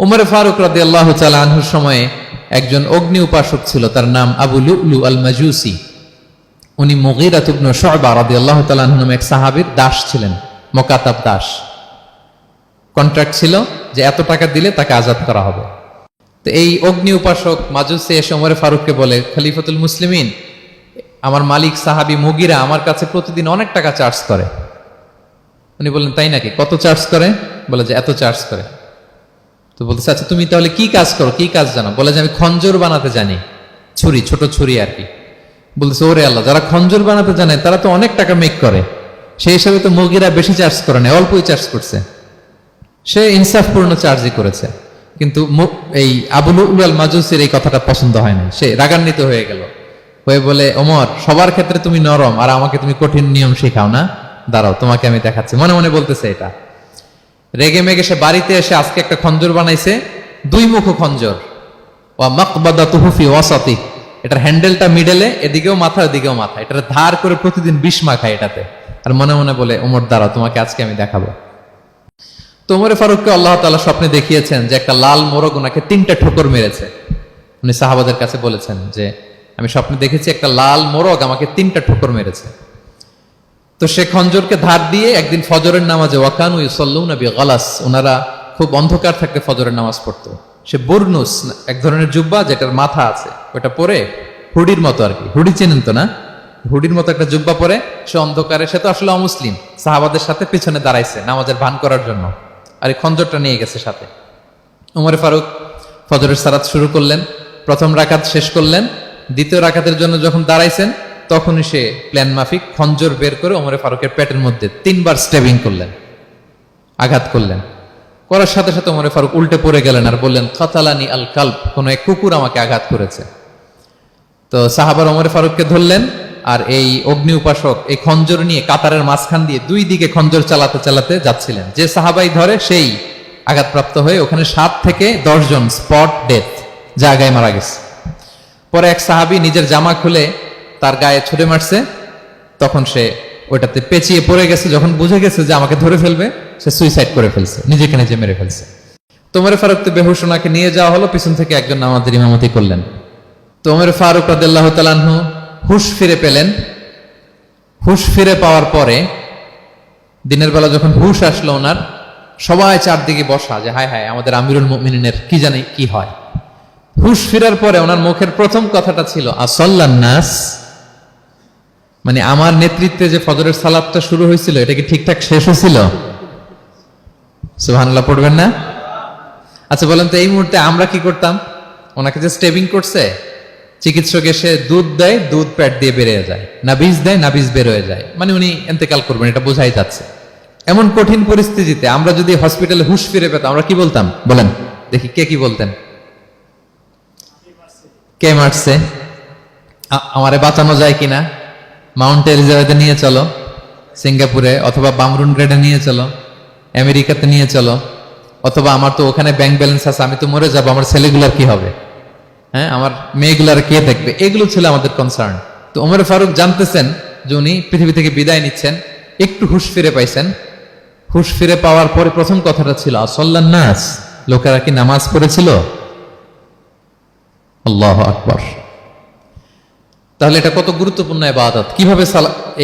Speaker 1: উমর ফারুক রাদিয়াল্লাহু তাআলা আনহুর সময়ে একজন অগ্নি উপাসক ছিল, তার নাম আবু লুলু আল মাজুসি। উনি মুগীরা ইবনে শুবা রাদিয়াল্লাহু তাআলা আনহু নামে এক সাহাবীর দাস ছিলেন, মুকাতাব দাস। কন্ট্রাক্ট ছিল যে এত টাকা দিলে তাকে আজাদ করা হবে। তো এই অগ্নি উপাসক মাজুসি এসে ওমর ফারুককে বলে, খলিফাতুল মুসলিমিন, আমার মালিক সাহাবী মুগীরা আমার কাছে প্রতিদিন অনেক টাকা চার্জ করে। উনি বললেন, তাই নাকি? কত চার্জ করে? বলে যে এত চার্জ করে। তো বলতেছে, আচ্ছা তুমি তাহলে কি কাজ করো, কি কাজ জানো? বলে যে আমি খঞ্জর বানাতে জানি, ছুরি, ছোট ছুরি আর কি। বলতেছে, ওরে আল্লাহ, যারা খঞ্জর বানাতে জানে তারা তো অনেক টাকা মেক করে, সেই হিসাবে তো মুগীরা বেশি চার্জ করে না, অল্পই চার্জ করছে। সে ইনসাফপূর্ণ চার্জই করেছে। কিন্তু এই আবু লুলু আল মাজুসির এই কথাটা পছন্দ হয় না, সে রাগান্বিত হয়ে গেল, হয়ে বলে, ওমর, সবার ক্ষেত্রে তুমি নরম আর আমাকে তুমি কঠিন নিয়ম শেখাও না, দাঁড়াও তোমাকে আমি দেখাচ্ছি। মনে মনে বলতেছে এটা। রেগে মেগে সে বাড়িতে এসে আজকে একটা খঞ্জর বানাইছে, দুই মুখ খঞ্জর, ওয়া মাকবাদাতুহু ফি ওয়াসাতি, এটার হ্যান্ডেলটা মিডলে, এদিকেও মাথা ওদিকেও মাথা, এটার ধার করে প্রতিদিন বিষ মাখায় এটাতে। আর মনে মনে বলে, ওমর দাঁড়াও তোমাকে আজকে আমি দেখাবো। তো ওমর ফারুককে আল্লাহ তাআলা স্বপ্নে দেখিয়েছেন যে একটা লাল মোরগ ওনাকে 3টা ঠোকর মেরেছে। উনি সাহাবাদের কাছে বলেছেন যে আমি স্বপ্নে দেখেছি একটা লাল মোরগ আমাকে 3টা ঠোকর মেরেছে। তো সে খঞ্জরকে ধার দিয়ে একদিন ফজরের নামাজে, ওয়াকানু ইউসাল্লুনা বিগালাস, ওনারা খুব অন্ধকার থাকতে ফজরের নামাজ পড়তো। সে বুরনুস, এক ধরনের জুব্বা যেটার মাথা আছে, ওটা পরে হুডির মতো আর কি, হুডি চেনেন তো না, হুডির মতো একটা জুব্বা পরে সে অন্ধকারে, সে তো আসলে অমুসলিম, সাহাবাদের সাথে পিছনে দাঁড়াইছে নামাজের ভান করার জন্য, আর এই খঞ্জরটা নিয়ে গেছে সাথে। ওমর ফারুক ফজরের সালাত শুরু করলেন, প্রথম রাকাত শেষ করলেন, দ্বিতীয় রাকাতের জন্য যখন দাঁড়াইছেন তখনই সে প্ল্যান মাফিক খঞ্জর বের করে ওমর ফারুকের পেটের মধ্যে 3বার স্টেবিং করলেন, আঘাত করলেন। করার সাথে সাথে ওমর ফারুক উল্টে পড়ে গেলেন আর বললেন, কাতালানি আল কালব, কোন এক কুকুর আমাকে আঘাত করেছে। তো সাহাবার ওমর ফারুককে ধরলেন, আর এই অগ্নি উপাসক এই খঞ্জর নিয়ে কাতারের মাঝখান দিয়ে দুই দিকে খঞ্জর চালাতে চালাতে যাচ্ছিলেন। যে সাহাবাই ধরে সেই আঘাতপ্রাপ্ত হয়ে ওখানে 7 থেকে 10 জন স্পট ডেথ, জায়গায় মারা গেছে। পরে এক সাহাবী নিজের জামা খুলে তার গায়ে ছুঁড়ে মারছে, তখন সে ওইটাতে পেঁচিয়ে পড়ে গেছে। যখন বুঝে গেছে যে আমাকে ধরে ফেলবে, সে সুইসাইড করে ফেলছে, নিজেকে নিজে মেরে ফেলছে। তো ওমর ফারুক তো বেহুশ, ওনাকে নিয়ে যাওয়া হলো, পিছন থেকে একজন নামাজের ইমামতি করলেন। তো ওমর ফারুক রাদিয়াল্লাহু তাআলা আনহু হুশ ফিরে পেলেন। হুশ ফিরে পাওয়ার পরে দিনের বেলা যখন হুশ আসলো ওনার, সবাই চারদিকে বসা যে হায় হায় আমাদের আমিরুল মুমিনিনের কি জানি কি হয়। হুশ ফিরার পরে ওনার মুখের প্রথম কথাটা ছিল আসাল্লান নাস, মানে আমার নেতৃত্বে যে ফজরের সালাতটা শুরু হয়েছিল এটা কি ঠিকঠাক শেষ হয়েছিল? সুবহানাল্লাহ পড়বেন না? আচ্ছা বলেন তো, এই মুহূর্তে আমরা কি করতাম? ওনাকে যে স্টেবিং করছে, চিকিৎসক এসে দুধ দেয়, দুধ পেট দিয়ে বেরিয়ে যায়, নাবিজ দেয়, নাবিজ বের হয়ে যায়, মানে উনি ইন্তেকাল করবেন, এটা বোঝাই যাচ্ছে। এমন কঠিন পরিস্থিতিতে আমরা যদি হসপিটালে হুশ ফিরে পেতাম, আমরা কি বলতাম বলেন দেখি? কে কি বলতেন? কে মারছে, আমারে বাঁচানো যায় কিনা, মাউন্ট এলিজাবেথে নিয়ে চলো, সিঙ্গাপুরে অথবা বামরুন গ্রেডে নিয়ে চলো, আমেরিকাতে নিয়ে চলো, অথবা আমার তো ওখানে ব্যাংক ব্যালেন্স আছে, আমি তো মরে যাবো, আমার ছেলেগুলার কি হবে, হ্যাঁ আমার মেয়েগুলার কে দেখবে, এগুলো ছিল আমাদের কনসার্ন। তো ওমর ফারুক জানতেছেন যে উনি পৃথিবী থেকে বিদায় নিচ্ছেন, একটু হুশ ফিরে পাইছেন। হুশ ফিরে পাওয়ার পরে প্রথম কথাটা ছিল আসাল্লান নাস, লোকেরা কি নামাজ পড়েছিল? আল্লাহু আকবার। তাহলে এটা কত গুরুত্বপূর্ণ ইবাদত, কিভাবে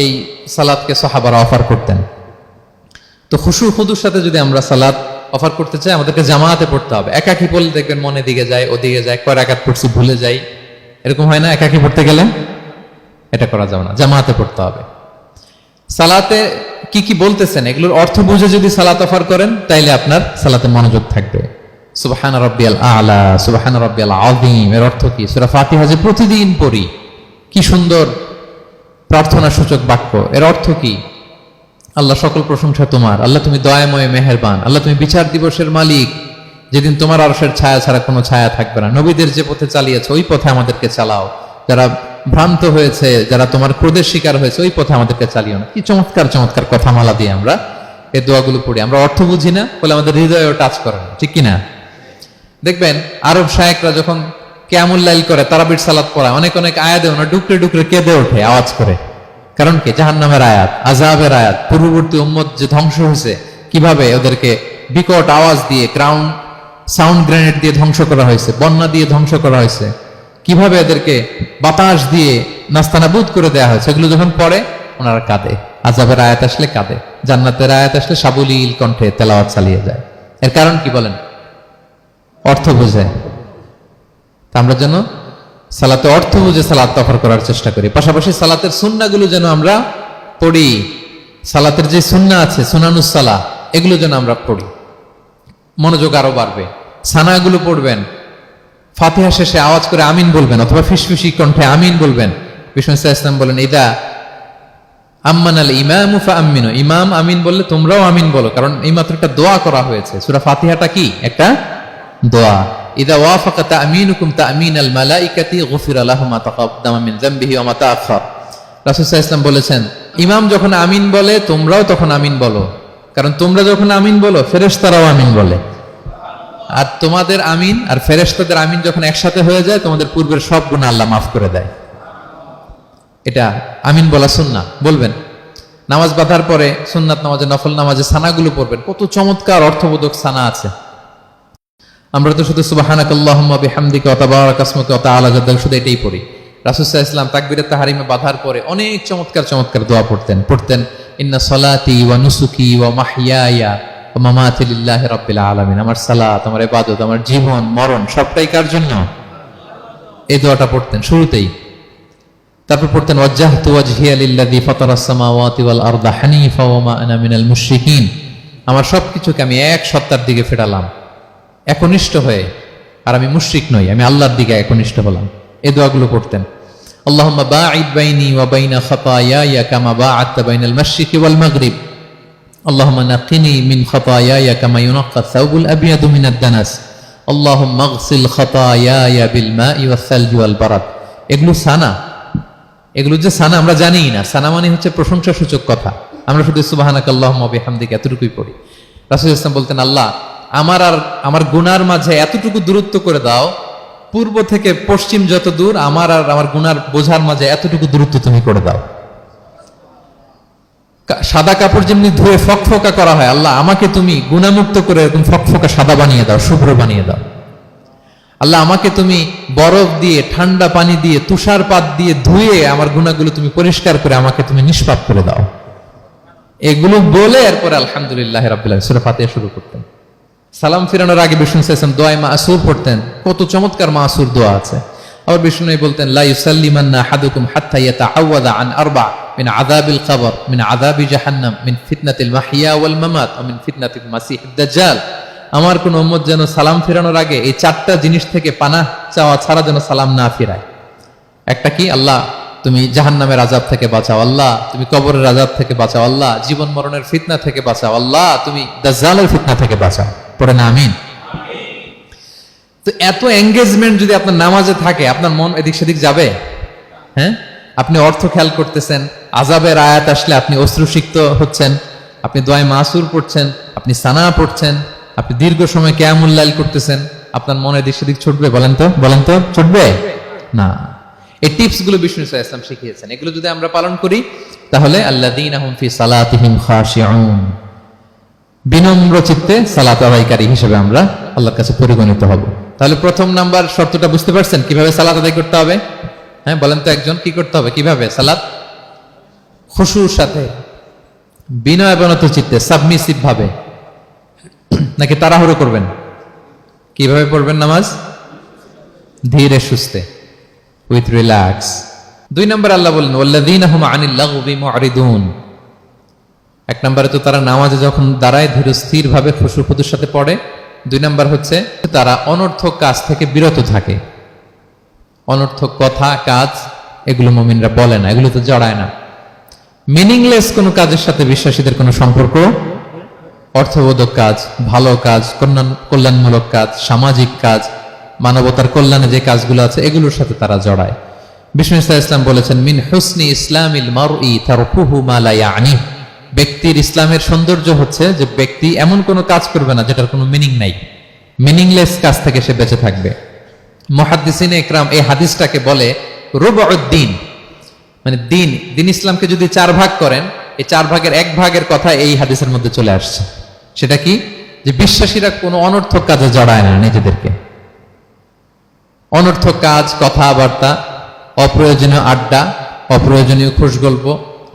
Speaker 1: এই সালাতকে সাহাবারা অফার করতেন। তো খুশু খুদুর সাথে যদি আমরা সালাত অফার করতে চাই, আমাদেরকে জামাতে পড়তে হবে। একাকি পড়লে দেখবেন মনে দিকে যায়, ওদিকে যায়, কয় রাকাত পড়ছি ভুলে যাই, এরকম হয় না? একাকি পড়তে গেলে এটা করা যাবে না, জামাতে পড়তে হবে। সালাতে কি কি বলতেছেন এগুলোর অর্থ বুঝে যদি সালাত অফার করেন, তাইলে আপনার সালাতে মনোযোগ থাকবে। সুবহান রাব্বিয়াল আলা, সুবহান রাব্বিয়াল আযীম, এর অর্থ কি? সূরা ফাতিহা যে প্রতিদিন পড়ি, কি সুন্দর প্রার্থনা সূচক বাক্য, এর অর্থ কি? আল্লাহ সকল প্রশংসা তোমার, আল্লাহ তুমি দয়াময় মেহেরবান, আল্লাহ তুমি বিচার দিবসের মালিক, যেদিন তোমার আরশের ছায়া ছাড়া কোনো ছায়া থাকবে না। নবীদের যে পথে চালিয়েছে ওই পথে আমাদেরকে চালাও, যারা ভ্রান্ত হয়েছে, যারা তোমার ক্রোধের শিকার হয়েছে ওই পথে আমাদেরকে চালিও না। কি চমৎকার চমৎকার কথামালা দিয়ে আমরা এই দোয়াগুলো পড়ি। আমরা অর্থ বুঝি না বলে আমাদের হৃদয়েও টাচ করে না, ঠিক কিনা? দেখবেন আরব শায়েকরা যখন কিয়ামুল লাইল করে, তারাবির সালাত পড়ায়, অনেক অনেক আয়াতে ওনারা ডুকরে ডুকরে কেঁদে ওঠে আওয়াজ করে, কারণ কি? জাহান্নামের আয়াত, আযাবের আয়াত, পূর্ববর্তী উম্মত যে ধ্বংস হয়েছে, কিভাবে ওদেরকে বিকট আওয়াজ দিয়ে, গ্রাউন্ড সাউন্ড গ্রেনেড দিয়ে ধ্বংস করা হয়েছে, বন্যা দিয়ে ধ্বংস করা হয়েছে, কিভাবে এদেরকে বাতাস দিয়ে নাস্তানাবুদ করে দেয়া হয়েছে, এগুলো যখন পড়ে ওনারা কাঁদে। আযাবের আয়াত আসলে কাঁদে, জান্নাতের আয়াত আসলে সাবলীল কণ্ঠে তেলাওয়াত চালিয়ে যায়। এর কারণ কি বলেন? অর্থ বোঝে। তা আমরা যেন সালাতে অর্থ বুঝে সালাত অফার করার চেষ্টা করি। পাশাপাশি সালাতের সুন্নাহগুলো যেন আমরা পড়ি। সালাতের যে সুন্নাহ আছে, সুনানুস সালাহ, এগুলো যেন আমরা পড়ি, মনোযোগ আরো বাড়বে। সানাগুলো পড়বেন, ফাতিহা শেষে আওয়াজ করে আমিন বলবেন, অথবা ফিসফিসি কণ্ঠে আমিন বলবেন। বিষ্ণু ইসলাম বলেন, ইদা আম্মান আল ইমামু ফাআমিনু, ইমাম আমিন বললে তোমরাও আমিন বলো, কারণ এই মাত্র একটা দোয়া করা হয়েছে। সূরা ফাতিহাটা কি? একটা দোয়া। ইদা ওয়াফাকা তা'মিনুকুম তা'মিনাল মালাইকাতি গুফিরা লাহু মা তাকাদ্দামা মিন যামবিহি ওয়া মা তাআখার। রাসূল সাল্লাল্লাহু আলাইহি ওয়াসাল্লাম বলেছেন, ইমাম যখন আমিন বলে তোমরাও তখন আমিন বলো, কারণ তোমরা যখন আমিন বলো ফেরেশতারাও আমিন বলে। আর তোমাদের আমিন আর ফেরেশতাদের আমিন যখন একসাথে হয়ে যায়, তোমাদের পূর্বের সব গুনাহ আল্লাহ মাফ করে দেয়। এটা আমিন বলা সুন্নাহ, বলবেন। নামাজ বাঁধার পরে সুন্নাত নামাজে, নফল নামাজে সানাগুলো পড়বেন। কত চমৎকার অর্থবোধক সানা আছে। আমরা তো শুধু সুবহানাকাল্লাহুম্মা বিহামদিকা ওয়া তাবারাকা ইসমুকা ওয়া তাআলা জাদ্দুকা শুধু এটাই পড়ি। রাসূল সাল্লাল্লাহু আলাইহি ওয়াসাল্লাম তাকবীরে তাহরিমে বাঁধার পরে অনেক চমৎকার চমৎকার দোয়া পড়তেন। ইন্না সলাতি ওয়া নুসুকি ওয়া মাহইয়ায়া ওয়া মামাতি লিল্লাহি রাব্বিল আলামিন। আমার সালাত, আমার ইবাদত, আমার জীবন মরণ সবটাই কার জন্য? এই দোয়াটা পড়তেন শুরুতেই। তারপর পড়তেন ওয়াজ্জাহতু ওয়াজহিয়া লিল্লাযী ফাতারাস সামাওয়াতি ওয়াল আরদা হানিফা ওয়া মা আনা মিনাল মুশরিকিন। আমার সবকিছুকে আমি এক সত্তার দিকে ফেরালাম, একনিষ্ঠ হয়ে, আর আমি মুশরিক নই, আমি আল্লাহর দিকে একনিষ্ঠ হলাম। এই দোয়াগুলো পড়তেন। আল্লাহুম্মা বাঈদ বাইনি ওয়া বাইনা খাতায়ায়া কামা বাআদতা বাইনাল মাশরিকি ওয়াল মাগরিব। আল্লাহুম্মা নাক্কিনি মিন খাতায়ায়া কামা ইউনাক্কা আস-সাওবুল আবয়াদু মিনাদ দানাস। আল্লাহুম্মা ইগসিল খাতায়ায়া বিল মাই ওয়াস সালজি ওয়াল বারাদ। এগুলো সানা, এগুলো যে সানা আমরা জানিই না। সানা মানে হচ্ছে প্রশংসাসূচক কথা। আমরা শুধু সুবহানাকাল্লাহুম্মা বিহামদিকা এতটুকুই পড়ি। রাসূল ইসলাম বলতেন, আল্লাহ আমার আর আমার গুনার মাঝে এতটুকু দূরত্ব করে দাও, পূর্ব থেকে পশ্চিম যত দূর, আমার আর আমার গুনার বোঝার মাঝে এতটুকু দূরত্ব তুমি করে দাও। সাদা কাপড় যেমনি ধুয়ে ফকফকা করা হয়, আল্লাহ আমাকে তুমি গুনামুক্ত করে এরকম ফকফকা সাদা বানিয়ে দাও, শুভ্র বানিয়ে দাও। আল্লাহ আমাকে তুমি বরফ দিয়ে, ঠান্ডা পানি দিয়ে, তুষারপাত দিয়ে ধুয়ে আমার গুনাহগুলো তুমি পরিষ্কার করে আমাকে তুমি নিষ্পাপ করে দাও। এগুলো বলে এরপরে আলহামদুলিল্লাহ রাব্বিল আলামিন সূরা ফাতিহা শুরু করতেন। সালাম ফিরানোর আগে বিষ্ণু সাল্লাল্লাহু আলাইহি ওয়াসাল্লাম দোয়া মাসুর পড়তেন। কত চমৎকার মাসুর দোয়া আছে। আবার বিষ্ণু বলতেন, লা ইউসাল্লিমান্না আহাদুকুম হাত্তা ইয়াতাআওয়াযা আন আরবা মিন আযাবিল কবর, মিন আযাবি জাহান্নাম, মিন ফিতনাতিল মাহইয়া ওয়াল মামাত ওয়া মিন ফিতনাতিল মাসিহিদ দাজ্জাল। আমার কোন উম্মত যেন সালাম ফিরানোর আগে এই চারটা জিনিস থেকে পানাহ চাওয়া ছাড়া যেন সালাম না ফিরায়। একটা কি? আল্লাহ তুমি জাহান্নামের আযাব থেকে বাঁচাও, আল্লাহ তুমি কবরের আযাব থেকে বাঁচাও, আল্লাহ জীবন মরণের ফিতনা থেকে বাঁচাও, আল্লাহ তুমি দাজ্জালের ফিতনা থেকে বাঁচাও। পড়ে না আমিন? তো এত এঙ্গেজমেন্ট যদি আপনার নামাজে থাকে, আপনার মন এদিক সেদিক যাবে? হ্যাঁ, আপনি অর্থ খেয়াল করতেছেন, আযাবের আয়াত আসলে আপনি অশ্রুসিক্ত হচ্ছেন, আপনি দোয়ায়ে মাসুর পড়ছেন, আপনি সানা পড়ছেন, আপনি দীর্ঘ সময় কিয়ামুল লাইল করতেছেন, আপনার মনে এদিক সেদিক ছুটবে? বলেন তো ছুটবে না। এই টিপস গুলো বিষ্ণু সাল্লাল্লাহু আলাইহি ওয়াসাল্লাম শিখিয়েছেন। এগুলো যদি আমরা পালন করি, তাহলে আল্লাযীনা হুম ফি সালাতিহিম খাশিউন, বিনম্র চিত্তে সালাত আদায়কারী হিসেবে আমরা আল্লাহর কাছে পরিগণিত হব। তাহলে প্রথম নাম্বার শর্তটা বুঝতে পারছেন কিভাবে সালাত আদায় করতে হবে? হ্যাঁ, বলেন তো একজন, কি করতে হবে? কিভাবে সালাত? খুশুর সাথে, বিনয়বনত চিত্তে, সাবমিসিভ ভাবে, নাকি তাড়াহুড়ো করবেন? কিভাবে পড়বেন নামাজ? ধীরে সুস্থে, উইথ রিল্যাক্স। 2 নম্বর আল্লাহ বলেন ওয়াল্লাযীনা হুম আনিল লাগবি মুআরিদুন। 1 নম্বরে তো তারা নামাজে যখন দাঁড়ায় ধীর স্থির ভাবে খুশুর সাথে পড়ে। 2 নম্বর হচ্ছে তারা অনর্থক কাজ থেকে বিরত থাকে। অনর্থক কথা, কাজ এগুলো মুমিনরা বলে না, এগুলো তো জড়ায় না। মিনিংলেস কোনো কাজের সাথে বিশ্বাসীদের কোনো সম্পর্ক। অর্থবোধক কাজ, ভালো কাজ, কল্যাণমূলক কাজ, সামাজিক কাজ, মানবতার কল্যাণে যে কাজগুলো আছে এগুলোর সাথে তারা জড়ায়। বিষ্ণু ইসলাম বলেছেন, মিন হুসনি ইসলামিল মারই তারকুহু মা লা ইয়ানি। ব্যক্তির ইসলামের সৌন্দর্য হচ্ছে যে ব্যক্তি এমন কোনো কাজ করবে না যেটার কোনো মিনিং নাই। মিনিংলেস কাজ থেকে সে বেঁচে থাকবে। মুহাদ্দিসিনে ইকরাম এই হাদিসটাকে বলে রুবউদ্দিন। মানে দিন দিন ইসলামকে যদি 4 ভাগ করেন, এই 4 ভাগের 1 ভাগের কথা এই হাদিসের মধ্যে চলে আসছে। সেটা কি? যে বিশ্বাসীরা কোনো অনর্থক কাজে জড়ায় না নিজেদেরকে। অনর্থক কাজ, কথাবার্তা, অপ্রয়োজনীয় আড্ডা, অপ্রয়োজনীয় খুশগল্প,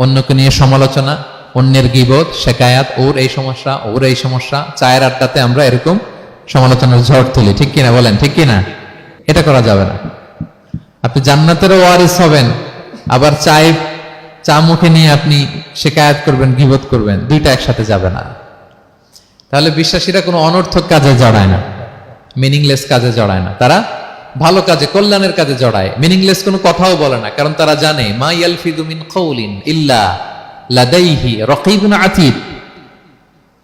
Speaker 1: অন্যকে নিয়ে সমালোচনা, অন্যের গীবত, শেকায়াত, ওর এই সমস্যা, ওর এই সমস্যা, চায়ের আড্ডাতে আমরা এরকম সমালোচনার ঝড় তুলি, ঠিক কিনা বলেন? ঠিক কিনা? এটা করা যাবে না। আপনি জান্নাতেরও ওয়ারিস হবেন, আবার চা মুখে নিয়ে আপনি শেকায়াত করবেন, গীবত করবেন, দুইটা একসাথে যাবে না। তাহলে বিশ্বাসীরা কোনো অনর্থক কাজে জড়ায় না, মিনিংলেস কাজে জড়ায় না। তারা ভালো কাজে, কল্যাণের কাজে জড়ায়। মিনিংলেস কোনো কথাও বলে না, কারণ তারা জানে মা ইয়ালফিযু মিন কাউলিন ইল্লা লাদাইহি রাকীবুন আতীদ।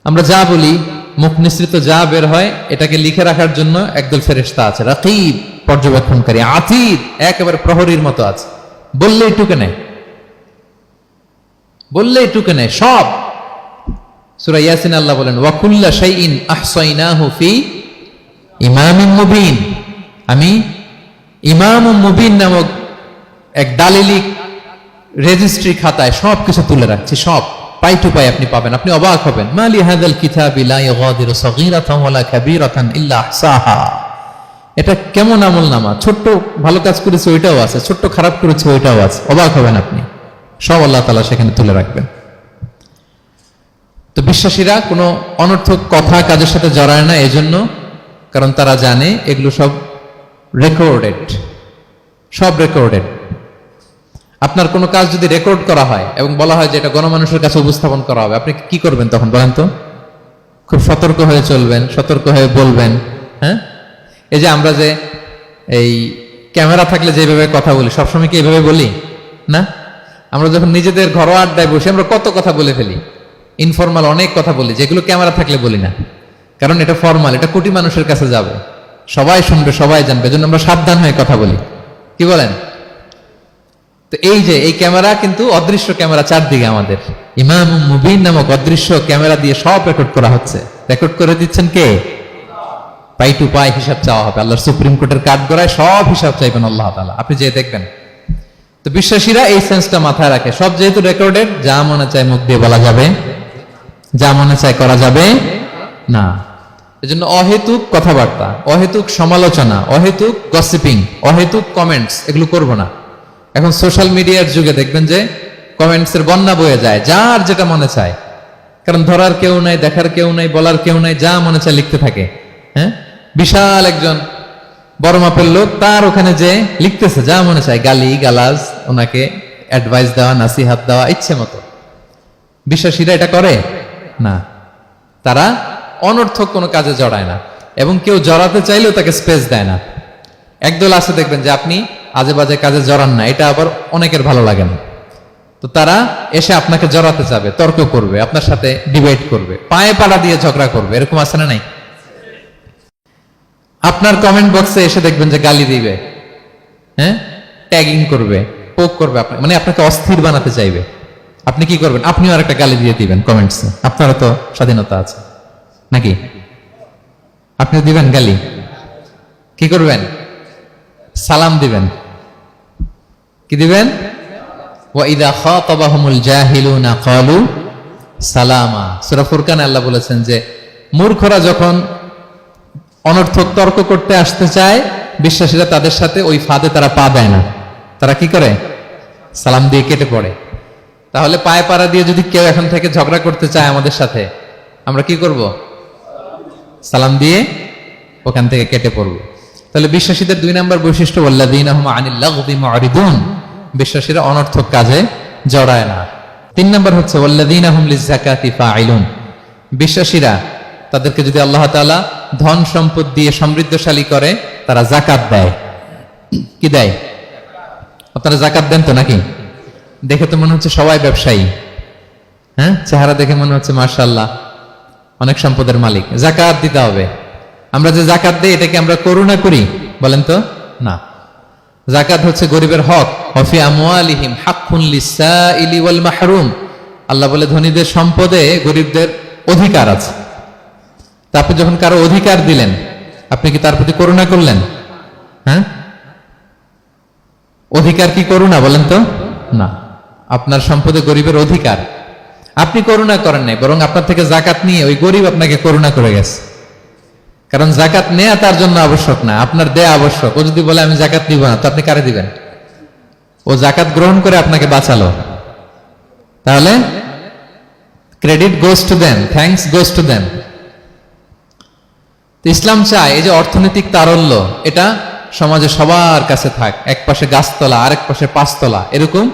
Speaker 1: আমরা যা বলি, মুখ নিঃসৃত যা বের হয়, এটাকে লিখে রাখার জন্য একদল ফেরেশতা আছে, রাকীব পর্যবেক্ষণকারী, আতীদ একেবারে প্রহরীর মতো আছে। বললেই টুকে নেয়, বললেই টুকে নেয় সব। সূরা ইয়াসিন আল্লাহ বলেন ওয়া কুল্লা শাইইন আহসাইনাহু ফি ইমামিন মুবিন। আমি ইমামুম মুবিন নামক এক দালিলিক রেজিস্ট্রি খাতায় সবকিছু তুলে রাখছি, সব পাই টু পাই আপনি পাবেন। আপনি অবাক হবেন, মালি হাযাল কিতাবি লা ইউগাদিরু সাগীরাতান ওয়ালা কাবীরাতান ইল্লা আহসাহা। এটা কেমন আমলনামা, ছোট্ট ভালো কাজ করেছে ওইটাও আছে, ছোট্ট খারাপ করেছে ওইটাও আছে। অবাক হবেন আপনি, সব আল্লাহ তাআলা সেখানে তুলে রাখবেন। তো বিশ্বাসীরা কোনো অনর্থক কথা কাজের সাথে জড়ায় না, এজন্য কারণ তারা জানে এগুলো সব রেকর্ডেড, সব রেকর্ডেড। আপনার কোনো কাজ যদি রেকর্ড করা হয় এবং বলা হয় যে এটা গণমানুষের কাছে উপস্থাপন করা হবে, আপনি কি করবেন তখন বলেন তো? খুব সতর্ক হয়ে চলবেন, সতর্ক হয়ে বলবেন। হ্যাঁ, এই যে আমরা যে এই ক্যামেরা থাকলে যেভাবে কথা বলি, সবসময় কি এইভাবে বলি না? আমরা যখন নিজেদের ঘরোয়া আড্ডায় বসে আমরা কত কথা বলে ফেলি, ইনফরমাল অনেক কথা বলি, যেগুলো ক্যামেরা থাকলে বলি না, কারণ এটা ফরমাল, এটা কোটি মানুষের কাছে যাবে, সবাই শুনবে, সবাই জানবে, এজন্য আমরা সাবধান হয়ে কথা বলি। কি বলেন? তো এই যে এই ক্যামেরা কিন্তু অদৃশ্য ক্যামেরা চারদিকে আমাদের, ইমামুম মুবিন নামক অদৃশ্য ক্যামেরা দিয়ে সব রেকর্ড করা হচ্ছে। রেকর্ড করে দিচ্ছেন কে? পাই টু পাই হিসাব চাওয়া হবে। আল্লাহর সুপ্রিম কোর্টের কাঠগড়ায় সব হিসাব চাইবেন আল্লাহ তাআলা, আপনি যে দেখবেন। তো বিশ্বাসীরা এই সেন্সটা মাথায় রাখে, সব যেহেতু রেকর্ডেড, যা মনে চায় মুখ দিয়ে বলা যাবে, যা মনে চায় করা যাবে না। এজন্য অহেতুক কথাবার্তা, অহেতুক সমালোচনা, অহেতুক গসিপিং, অহেতুক কমেন্টস এগুলো করব না। এখন সোশ্যাল মিডিয়ার যুগে দেখবেন যে কমেন্টসের বন্যা বয়ে যায়, যার যেটা মনে চায়, কারণ ধরার কেউ নাই, দেখার কেউ নাই, বলার কেউ নাই, যা মনে চায় লিখতে থাকে। হ্যাঁ, বিশাল একজন বড় মাপের লোক, তার ওখানে যে লিখতেছে যা মনে চায়, গালি গালাজ, ওনাকে অ্যাডভাইস দেওয়া, নাসিহাত দেওয়া ইচ্ছে মতো। বিশ্বাসীরা এটা করে না, তারা অনর্থক কোনো কাজে জড়ায় না, এবং কেউ জড়াতে চাইলেও তাকে স্পেস দেয় না। একদল আছে দেখবেন যে আপনি আজে বাজে কাজে জড়ান না, এটা আবার অনেকের ভালো লাগে না। তো তারা এসে আপনাকে জড়াতে চাবে, তর্ক করবে, আপনার সাথে ডিবেট করবে, পায়ে পাড়া দিয়ে ঝগড়া করবে, এরকম আছে না নাই? আপনার কমেন্ট বক্সে এসে দেখবেন যে গালি দিবে, হ্যাঁ, ট্যাগিং করবে, পোক করবে, মানে আপনাকে অস্থির বানাতে চাইবে। আপনি কি করবেন? আপনিও আরেকটা গালি দিয়ে দিবেন কমেন্টসে, আপনারও তো স্বাধীনতা আছে নাকি? আপনিও দিবেন গালি, কি করবেন? সালাম দিবেন। কি দিবেন? ওয়া ইযা খাতাবাহুমুল জাহিলুনা ক্বালু সালামা। সূরা ফুরকানে আল্লাহ বলেছেন যে মূর্খরা যখন অনর্থক তর্ক করতে আসতে চায়, বিশ্বাসীরা তাদের সাথে ওই ফাঁদে তারা পা দেয় না, তারা কি করে? সালাম দিয়ে কেটে পড়ে। তাহলে পায়ে পাড়া দিয়ে যদি কেউ এখন থেকে ঝগড়া করতে চায় আমাদের সাথে, আমরা কি করব? সালাম দিয়ে ওখান থেকে কেটে পড়ব। তাহলে বিশ্বাসীদের 2 নম্বর বৈশিষ্ট্য, ওয়াল্লাযীনা হুম আনিল লাগবি মুরিদুন, বিশ্বাসীরা অনর্থক কাজে জড়ায় না। 3 নম্বর হচ্ছে ওয়াল্লাযীনা হুম লিযাকাতি ফাইলুন, বিশ্বাসীরা তাদেরকে যদি আল্লাহ তাআলা ধন সম্পদ দিয়ে সমৃদ্ধশালী করে, তারা যাকাত দেয়। কি দেয়? আপনারা যাকাত দেন তো নাকি? দেখে তো মনে হচ্ছে সবাই ব্যবসায়ী, হ্যাঁ, চেহারা দেখে মনে হচ্ছে মাশাআল্লাহ অনেক সম্পদের মালিক। যাকাত দিতে হবে। আমরা যে যাকাত দেই, এটাকে আমরা করুণা করি? বলেন তো না। যাকাত হচ্ছে গরিবের হক। ওয়াফি আমওয়ালিহিম হাক্কুন লিসাইলি ওয়াল মাহরুম, আল্লাহ বলে ধনীদের সম্পদে গরিবদের অধিকার আছে। তা আপনি যখন কারো অধিকার দিলেন, আপনি কি তার প্রতি করুণা করলেন? হ্যাঁ, অধিকার কি করুণা? বলেন তো না, আপনার সম্পদে গরিবের অধিকার। আপনি করুণা করেন নাই, বরং আপনার থেকে জাকাত নিয়ে ওই গরিব আপনাকে করুণা করে গেছে। কারণ জাকাত নেয়া তার জন্য আবশ্যক না, আপনার দেয়া আবশ্যক। ও যদি বলে আমি জাকাত নিব না, তো আপনি কারে দিবেন? ও জাকাত গ্রহণ করে আপনাকে বাঁচালো। তাহলে credit goes to them, thanks goes to them. ইসলাম চায় এই যে অর্থনৈতিক তারল্য, এটা সমাজে সবার কাছে থাক। এক পাশে গাছতলা, আরেক পাশে পাঁচতলা, এরকম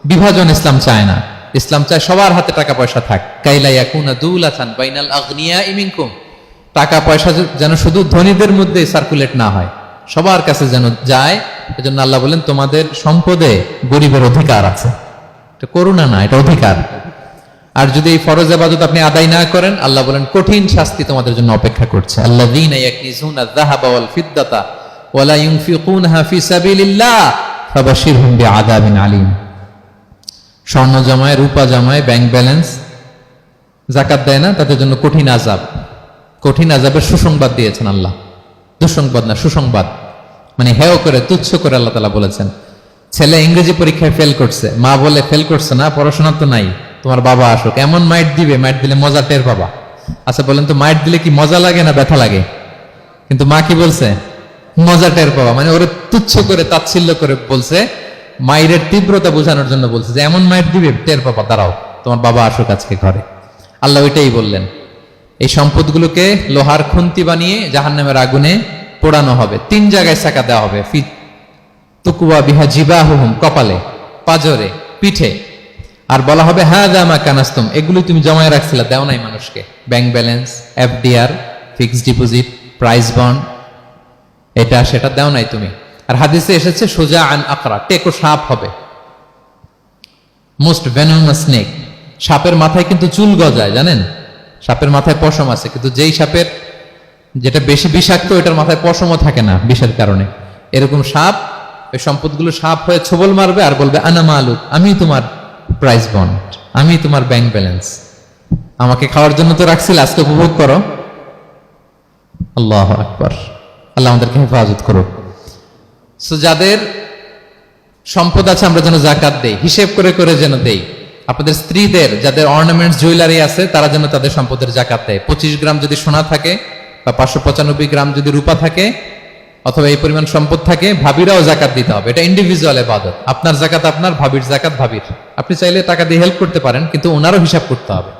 Speaker 1: বিভাজন ইসলাম চায় না। ইসলাম চায় সবার হাতে টাকা পয়সা থাক। কাইলা ইয়াকুনা দুলাতান বাইনাল আগনিয়াই মিনকুম, টাকা পয়সা যেন শুধু ধনীদের মধ্যে সার্কুলেট না হয়, সবার কাছে যেন যায়। এজন্য আল্লাহ বলেন তোমাদের সম্পদে গরিবের অধিকার আছে। এটা করুণা না, এটা অধিকার। আর যদি এই ফরজ ইবাদত আপনি আদায় না করেন, আল্লাহ বলেন কঠিন শাস্তি তোমাদের জন্য অপেক্ষা করছে। আল্লাযীনা ইয়াকনিজুনা আয-যাহাবা ওয়াল ফিদ্দাতা ওয়া লা ইউনফিকুনহা ফি সাবিলিল্লাহ ফাবাশশিরহুম বিআযাবিন আলীম। স্বর্ণ জমায়, রূপা জমায়, ব্যাংক ব্যালেন্স, যাকাত দেয় না, তাদের জন্য কঠিন আযাব, কঠিন আযাবের সুসংবাদ দিয়েছেন আল্লাহ। দুঃসংবাদ না, সুসংবাদ। মানে হেয় করে, তুচ্ছ করে আল্লাহ তাআলা বলেছেন। ছেলে ইংরেজি পরীক্ষায় ফেল করছে, মা বলে ফেল করছে না, পড়াশোনা তো নাই, তোমার বাবা আসুক, এমন মাইট দিবে, মাইট দিলে মজা টের পাবা। আচ্ছা বলেন তো, মাইট দিলে কি মজা লাগে না ব্যথা লাগে? কিন্তু মা কি বলছে? মজা টের পাবা। মানে ওরে তুচ্ছ করে, তাচ্ছিল্য করে বলছে, মায়ের তীব্রতা বোঝানোর জন্য বলছে যে এমন মাইট দিবে, টের পাবা, দাঁড়াও, তোমার বাবা আসুক আজকে ঘরে। আল্লাহ ওইটাই বললেন। এই সম্পদগুলোকে লোহার খুন্তি বানিয়ে জাহান্নামের আগুনে পোড়ানো হবে। 3 জায়গায় ছাকা দেওয়া হবে। তুকুয়া বিহা জিবাহুহুম, কপালে, পাজরে, পিঠে। আর বলা হবে হাযা মা কানাসতুম, এগুলো তুমি জমায় রাখছিলা, দাও নাই মানুষকে। Bank balance, FDR, fixed deposit, price bond, এটা সেটা দাও নাই তুমি। আর হাদিসে এসেছে সোজা আন আকরা, টেকো সাপ হবে, মোস্ট ভেনোমাস স্নেক। সাপের মাথায় কিন্তু চুল গজায়, জানেন? সাপের মাথায় পশম আছে, কিন্তু যেই সাপের যেটা বেশি বিষাক্ত, এটার মাথায় পশমও থাকে না বিষের কারণে। এরকম সাপ ওই সম্পদগুলো সাপ হয়ে ছোবল মারবে আর বলবে আনা মালুক, আমি তোমার প্রাইস বন্ড, আমি তোমার ব্যাংক ব্যালেন্স, আমাকে খাওয়ার জন্য তো রাখছিল, আজকে উপভোগ করো। আল্লাহু আকবার। আল্লাহ আমাদেরকে হেফাজত করুক। সো যাদের সম্পদ আছে আমরা যেন জাকাত দেই, হিসেব করে করে যেন দেই। আপনাদের স্ত্রীদের যাদের অর্নামেন্টস, জুয়েলারি আছে, তারা যেন তাদের সম্পদের জাকাত দেয়। 25 গ্রাম যদি সোনা থাকে বা 595 গ্রাম যদি রূপা থাকে, অথবা এই পরিমাণ সম্পদ থাকে, ভাবিরাও জাকাত দিতে হবে। এটা ইন্ডিভিজুয়াল ইবাদত। আপনার জাকাত আপনার, ভাবির জাকাত ভাবির। আপনি চাইলে টাকা দিয়ে হেল্প করতে পারেন, কিন্তু ওনারও হিসাব করতে হবে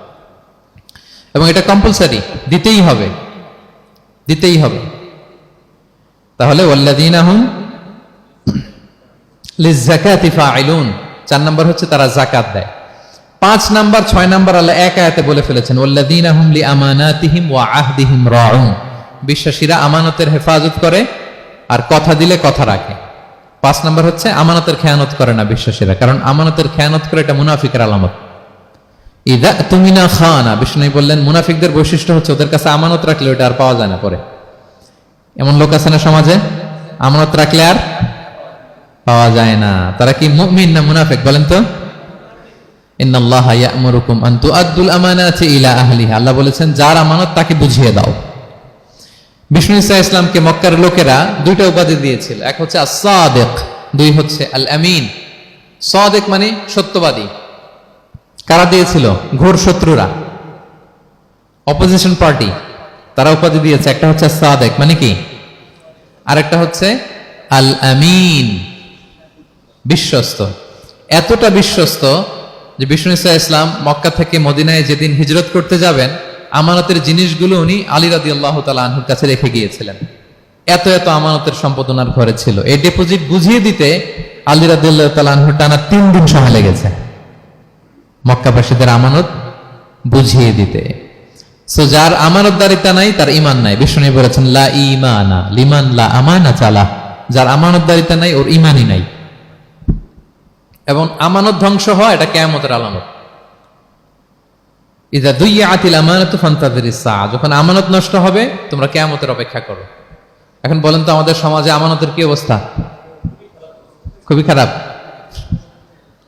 Speaker 1: এবং এটা কম্পালসারি, দিতেই হবে, দিতেই হবে। তাহলে ওয়াল্লাযীনা হুম লিয-যাকাতি ফাঈলুন, 4 নাম্বার হচ্ছে তারা যাকাত দেয়। 5 নাম্বার 6 নাম্বার আল্লাহ এক আয়াতে বলে ফেলেছেন, ওয়াল্লাযীনা হুম লিআমানাতিহিম ওয়া আহদিহিম রাউন, বিশ্বাসীরা আমানতের হেফাজত করে আর কথা দিলে কথা রাখে। 5 নাম্বার হচ্ছে আমানতের খেয়ানত করে না বিশ্বাসীরা, কারণ আমানতের খেয়ানত করে এটা মুনাফিকের আলামত। ইযা তুমিনা খানা, বিষ্ণু বললেন মুনাফিকদের বৈশিষ্ট্য হচ্ছে ওদের কাছে আমানত রাখলে ওটা আর পাওয়া যায় না পরে। এমন লোক আছে না সমাজে, আমানত রাখলে আর পাওয়া যায় না। তারা কি মুমিন না মুনাফিক বলেন তো? ইন্নাল্লাহা ইয়া'মুরুকুম আন তুআদ্দুল আমানাতি ইলা আহলিহা, আল্লাহ বলেছেন যার আমানত তাকে বুঝিয়ে দাও। বিষ্ণু ঈসা ইসলামকে মক্কার লোকেরা 2টা উপাধি দিয়েছিল, এক হচ্ছে আস-সাদিক, 2 হচ্ছে আল-আমিন। সাদিক মানে সত্যবাদী। কারা দিয়েছিল? ঘোর শত্রুরা, অপোজিশন পার্টি, তারা উপাধি দিয়েছে। একটা হচ্ছে সাদিক মানে কি, আরেকটা হচ্ছে আল-আমিন, বিশ্বস্ত। এতটা বিশ্বস্ত যে বিষ্ণু ঈসা ইসলাম মক্কা থেকে মদিনায় যেদিন হিজরত করতে যাবেন, আমানতের জিনিসগুলো উনি আলী রাদিয়াল্লাহু তাআলা আনহুর কাছে রেখে গিয়েছিলেন। এত এত আমানতের সম্পদ ওনার ঘরে ছিল। এই ডিপোজিট বুঝিয়ে দিতে আলী রাদিয়াল্লাহু তাআলা আনহুর টানা 3 দিন সময় লেগেছে, মক্কাবাসীদের আমানত বুঝিয়ে দিতে। সো যার আমানতদারিতা নাই তার ঈমান নাই। বিষ্ণু বলেছেন লা ঈমানা লিমান লা আমানাতা লাহ, যার আমানতদারিতা নাই ওর ঈমানই নাই। এবং আমানত ধ্বংস হওয়া এটা কিয়ামতের আলামত। ইযা দুইয়াতিল আমানাতু ফান্তাযিরিস সাআ, যখন আমানত নষ্ট হবে তোমরা কিয়ামতের অপেক্ষা করো। এখন বলেন তো আমাদের সমাজে আমানতের কি অবস্থা? খুবই খারাপ।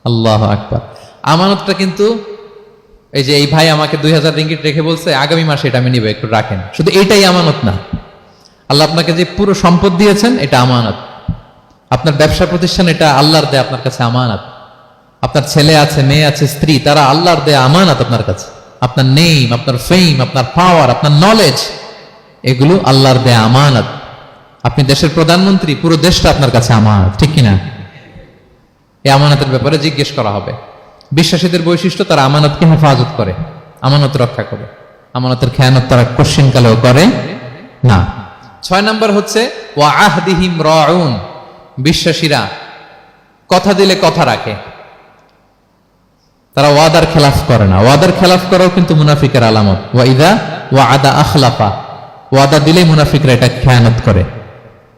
Speaker 1: আল্লাহু আকবার। আমানতটা কিন্তু এই যে এই ভাই আমাকে 2000 রিঙ্গিট রেখে বলছে আগামী মাসে এটা আমি নিব, একটু রাখেন, শুধু এটাই আমানত না। আল্লাহ আপনাকে যে পুরো সম্পদ দিয়েছেন এটা আমানত। আপনার ব্যবসা প্রতিষ্ঠান এটা আল্লাহর দেয়া আপনার কাছে আমানত। আপনার ছেলে আছে, মেয়ে আছে, স্ত্রী, তারা আল্লাহর দেয়া আমানত আপনার কাছে। আপনার নেম, আপনার ফেম, আপনার পাওয়ার, আপনার নলেজ, এগুলো আল্লাহর দেয়া আমানত। আপনি দেশের প্রধানমন্ত্রী, পুরো দেশটা আপনার কাছে আমানত, ঠিক কিনা? এই আমানতের ব্যাপারে জিজ্ঞেস করা হবে। বিশ্বাসীদের বৈশিষ্ট্য, তারা আমানতকে হেফাজত করে, আমানত রক্ষা করে, আমানতের খেয়ানত তারা কোশ্চিন কালেও করে না। 6 নম্বর হচ্ছে ওয়া আহদিহিম রাউন, বিশ্বাসীরা কথা দিলে কথা রাখে, তারা ওয়াদার খেলাফ করে না। ওয়াদার খেলাফ করাও কিন্তু মুনাফিকের আলামত। ওয়া ইযা ওয়াআদা আখলাফা, ওয়াদা দিলে মুনাফিকরা এটা খেয়ানত করে,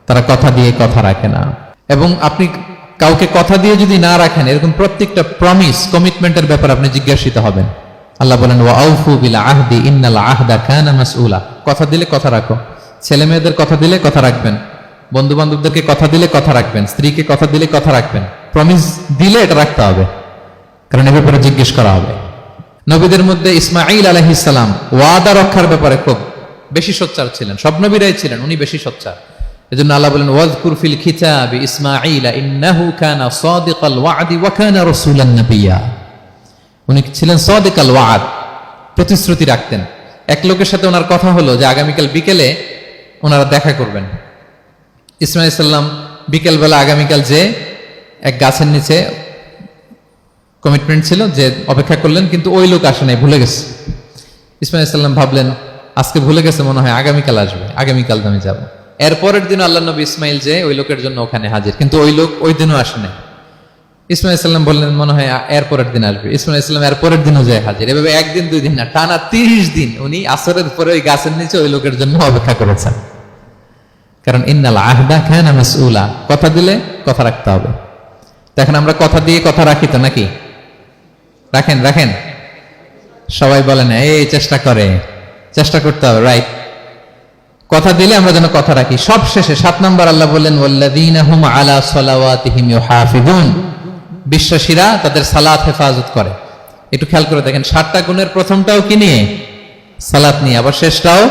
Speaker 1: তারা কথা দিয়ে কথা রাখে না। এবং আপনি কাউকে কথা দিয়ে যদি না রাখেন, এরকম প্রত্যেকটা প্রমিস, কমিটমেন্টের ব্যাপারে আপনি জিজ্ঞাসিত হবেন। আল্লাহ বলেন ওয়া আউফু বিল আহদি ইন্নাল আহদা কানা মাসউলা। কথা দিলে কথা রাখো। ছেলে মেয়েদের কথা দিলে কথা রাখবেন, বন্ধু বান্ধবদেরকে কথা দিলে কথা রাখবেন, স্ত্রীকে কথা দিলে কথা রাখবেন। প্রমিস দিলে এটা রাখতে হবে, কারণ এ ব্যাপারে জিজ্ঞেস করা হবে। নবীদের মধ্যে ইসমাঈল আলাইহিস সালাম ওয়াদা রক্ষার ব্যাপারে খুব বেশি সোচ্চার ছিলেন। সব নবীরাই ছিলেন, উনি বেশি সোচ্চার। এজন্য আল্লাহ বলেন ওয়াজকুর ফিল কিতাবি ইসমাঈল ইন্নাহু কানা সাদিকাল ওয়াদি ওয়া কানা রাসূলান নাবিয়্যা। উনি ছিলেন সাদিকাল ওয়াদ, প্রতিশ্রুতি রাখতেন। এক লোকের সাথে ওনার কথা হলো যে আগামীকাল বিকেলে ওনারা দেখা করবেন। ইসমাঈল সাল্লাম বিকেলবেলা আগামীকাল যে এক গাছের নিচে কমিটমেন্ট ছিল, যে অপেক্ষা করলেন, কিন্তু ওই লোক আসে নাই, ভুলে গেছে। ইসমাঈল সাল্লাম ভাবলেন আজকে ভুলে গেছে, মনে হয় আগামীকাল আসবে, আগামীকাল আমি যাব। এরপরের দিন আল্লাহ নবী ইসমাইল যে ওই লোকের জন্য ওখানে হাজির, কিন্তু ওই লোক ওই দিনও আসে নাই। ইসমাইল সাল্লাম বললেন মনে হয় এরপরের দিন আসবে। ইসমাইল সাল্লাম এরপরের দিনও যায় হাজির। এভাবে একদিন দুই দিন না, টানা 30 দিন উনি আসরের পরে ওই গাছের নিচে ওই লোকের জন্য অপেক্ষা করেছেন। কারণ ইন্নাল আহদা কানা মাসউলা, কথা দিলে কথা রাখতে হবে। দেখেন আমরা কথা দিয়ে কথা রাখি তো নাকি? রাখেন রাখেন, সবাই বলেন এই চেষ্টা করতে হবে, রাইট? কথা দিলে আমরা যেন কথা রাখি। সব শেষে 7 নম্বর আল্লাহ বললেন ওয়াল্লাযীনা হুম আলা সালাওয়াতিহিম ইউহাফিজুন, বিশ্বাসীরা তাদের সালাত হেফাজত করে। একটু খেয়াল করে দেখেন, 7টা গুণের প্রথমটাও কি নিয়ে? সালাত নিয়ে, আবার শেষটাও।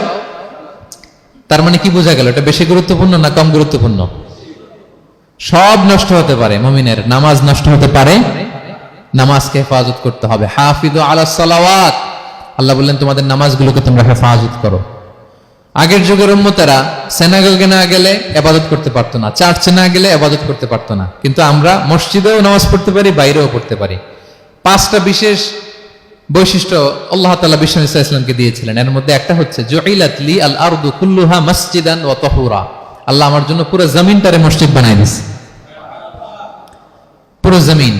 Speaker 1: তার মানে কি বোঝা গেল? এটা বেশি গুরুত্বপূর্ণ না কম গুরুত্বপূর্ণ? সব নষ্ট হতে পারে, মুমিনের নামাজ নষ্ট হতে পারে, নামাজকে হেফাজত করতে হবে। হাফিজু আলা সালাওয়াত, আল্লাহ বললেন তোমাদের নামাজগুলোকে তোমরা হেফাজত করো। আগের যুগের উম্মতেরা সিনাগোগে না গেলে ইবাদত করতে পারতো না, চার্চে না গেলে ইবাদত করতে পারতো না, কিন্তু আমরা মসজিদেও নামাজ পড়তে পারি, বাইরেও পড়তে পারি। 5টা বিশেষ বৈশিষ্ট্য আল্লাহ তাআলা বিশ্বনবী সাল্লাল্লাহু আলাইহি ওয়াসাল্লামকে দিয়েছিলেন। এর মধ্যে একটা হচ্ছে জুইলাত লি আল আরদু কুল্লুহা মসজিদান ওয়া তাহুরা, আল্লাহ আমার জন্য পুরো জমিনটারে মসজিদ বানায় দিয়েছে। পুরো জমিন।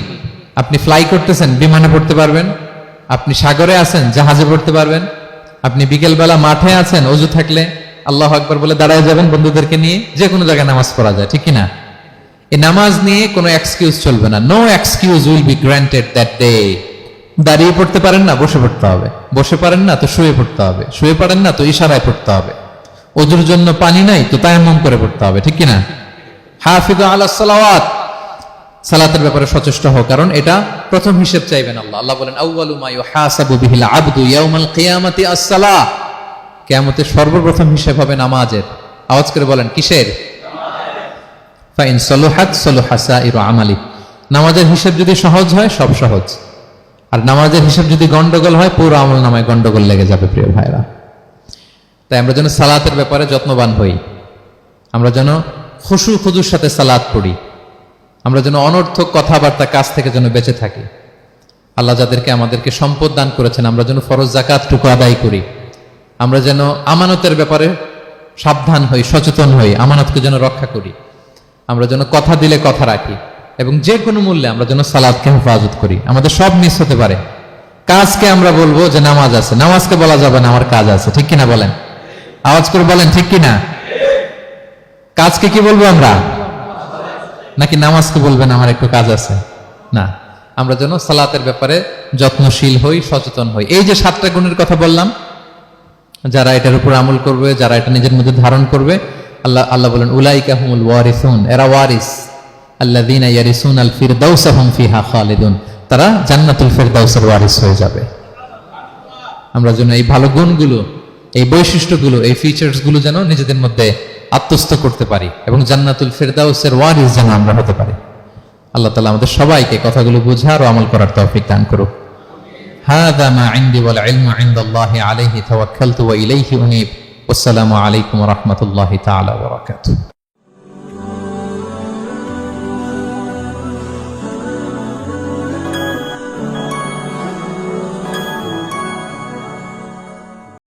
Speaker 1: আপনি ফ্লাই করতেছেন, বিমানে পড়তে পারবেন। আপনি সাগরে আছেন, জাহাজে পড়তে পারবেন। আপনি বিকেলবেলা মাঠে আছেন, ওযু থাকলে আল্লাহু আকবার বলে দাঁড়ায় যাবেন, বন্ধুদেরকে নিয়ে যে কোনো জায়গায় নামাজ পড়া যায়, ঠিক কিনা? এই নামাজ নিয়ে কোনো এক্সকিউজ চলবে না। No excuse will be granted that day. দাঁড়িয়ে পড়তে পারেন না, বসে পড়তে হবে। বসে পারেন না তো শুয়ে পড়তে হবে। শুয়ে পারেন না তো ইশারায় পড়তে হবে। ওযুর জন্য পানি নাই তো তায়াম্মুম করে পড়তে হবে, ঠিক কিনা? হাফিজু আলাস সালাওয়াত, সালাতের ব্যাপারে সচেষ্ট হও, কারণ এটা প্রথম হিসেব চাইবেন আল্লাহ। আল্লাহ বলেন আউয়ালু মা ইউহাসাবু বিহিল আবদু ইয়াউমাল কিয়ামাতি আস-সালাহ, কিয়ামতের সর্বপ্রথম হিসেব হবে নামাজের। আওয়াজ করে বলেন কিসের? ফা ইন সালুহাত সালুহা সাইরু আমালি, নামাজের হিসেব যদি সহজ হয় সব সহজ, আর নামাজের হিসেব যদি গন্ডগোল হয় পুরো আমল নামায় গন্ডগোল লেগে যাবে। প্রিয় ভাইরা, তাই আমরা যেন সালাতের ব্যাপারে যত্নবান হই, আমরা যেন খুশু খুজুর সাথে সালাত পড়ি, আমরা যেন অনর্থক কথাবার্তা কাজ থেকে যেন বেঁচে থাকি। আল্লাহ যাদেরকে আমাদেরকে সম্পদ দান করেছেন, আমরা যেন ফরজ যাকাতটুকু আদায় করি। আমরা যেন আমানতের ব্যাপারে সাবধান হই, সচেতন হই, আমানতকে যেন রক্ষা করি। আমরা যেন কথা দিলে কথা রাখি, এবং যে কোনো মূল্যে আমরা যেন সালাতকে হেফাজত করি। আমাদের সব মিস হতে পারে। কাজকে আমরা বলবো যে নামাজ আছে, নামাজকে বলা যাবে না আমার কাজ আছে, ঠিক কিনা বলেন? আওয়াজ করে বলেন ঠিক কিনা? কাজকে কি বলবো আমরা? নাকি নামাজকে বলবেন আমার একটু কাজ আছে? না, আমরা যেন সালাতের ব্যাপারে যত্নশীল হই, সচেতন হই। এই যে 7টা গুণের কথা বললাম, যারা এটার উপর আমল করবে, যারা এটা নিজের মধ্যে ধারণ করবে, আল্লাহ বলেন উলাইকা হুমুল ওয়ারিসুন, এরা ওয়ারিস। আল্লাযীনা ইয়ারিসুনাল ফিরদাউসা হুম ফিহা খালিদুন, তারা জান্নাতুল ফিরদাউসের ওয়ারিস হয়ে যাবে। আমরা যেন এই ভালো গুণগুলো, এই বৈশিষ্ট্যগুলো, এই ফিচার্সগুলো যেন নিজেদের মধ্যে আত্মস্থ করতে পারি, এবং জান্নাতুল ফিরদাউসের ওয়ারিস যেন আমরা হতে পারি। আল্লাহ তাআলা আমাদের সবাইকে কথাগুলো বোঝার ও আমল করার তৌফিক দান করুক। হাযা মা ইনদি ওয়াল ইলমু ইনদাল্লাহি আলাইহি তাওয়াক্কালতু ওয়া ইলাইহি উনীব। আসসালামু আলাইকুম ওয়া রাহমাতুল্লাহি তাআলা ওয়া বারাকাতুহু।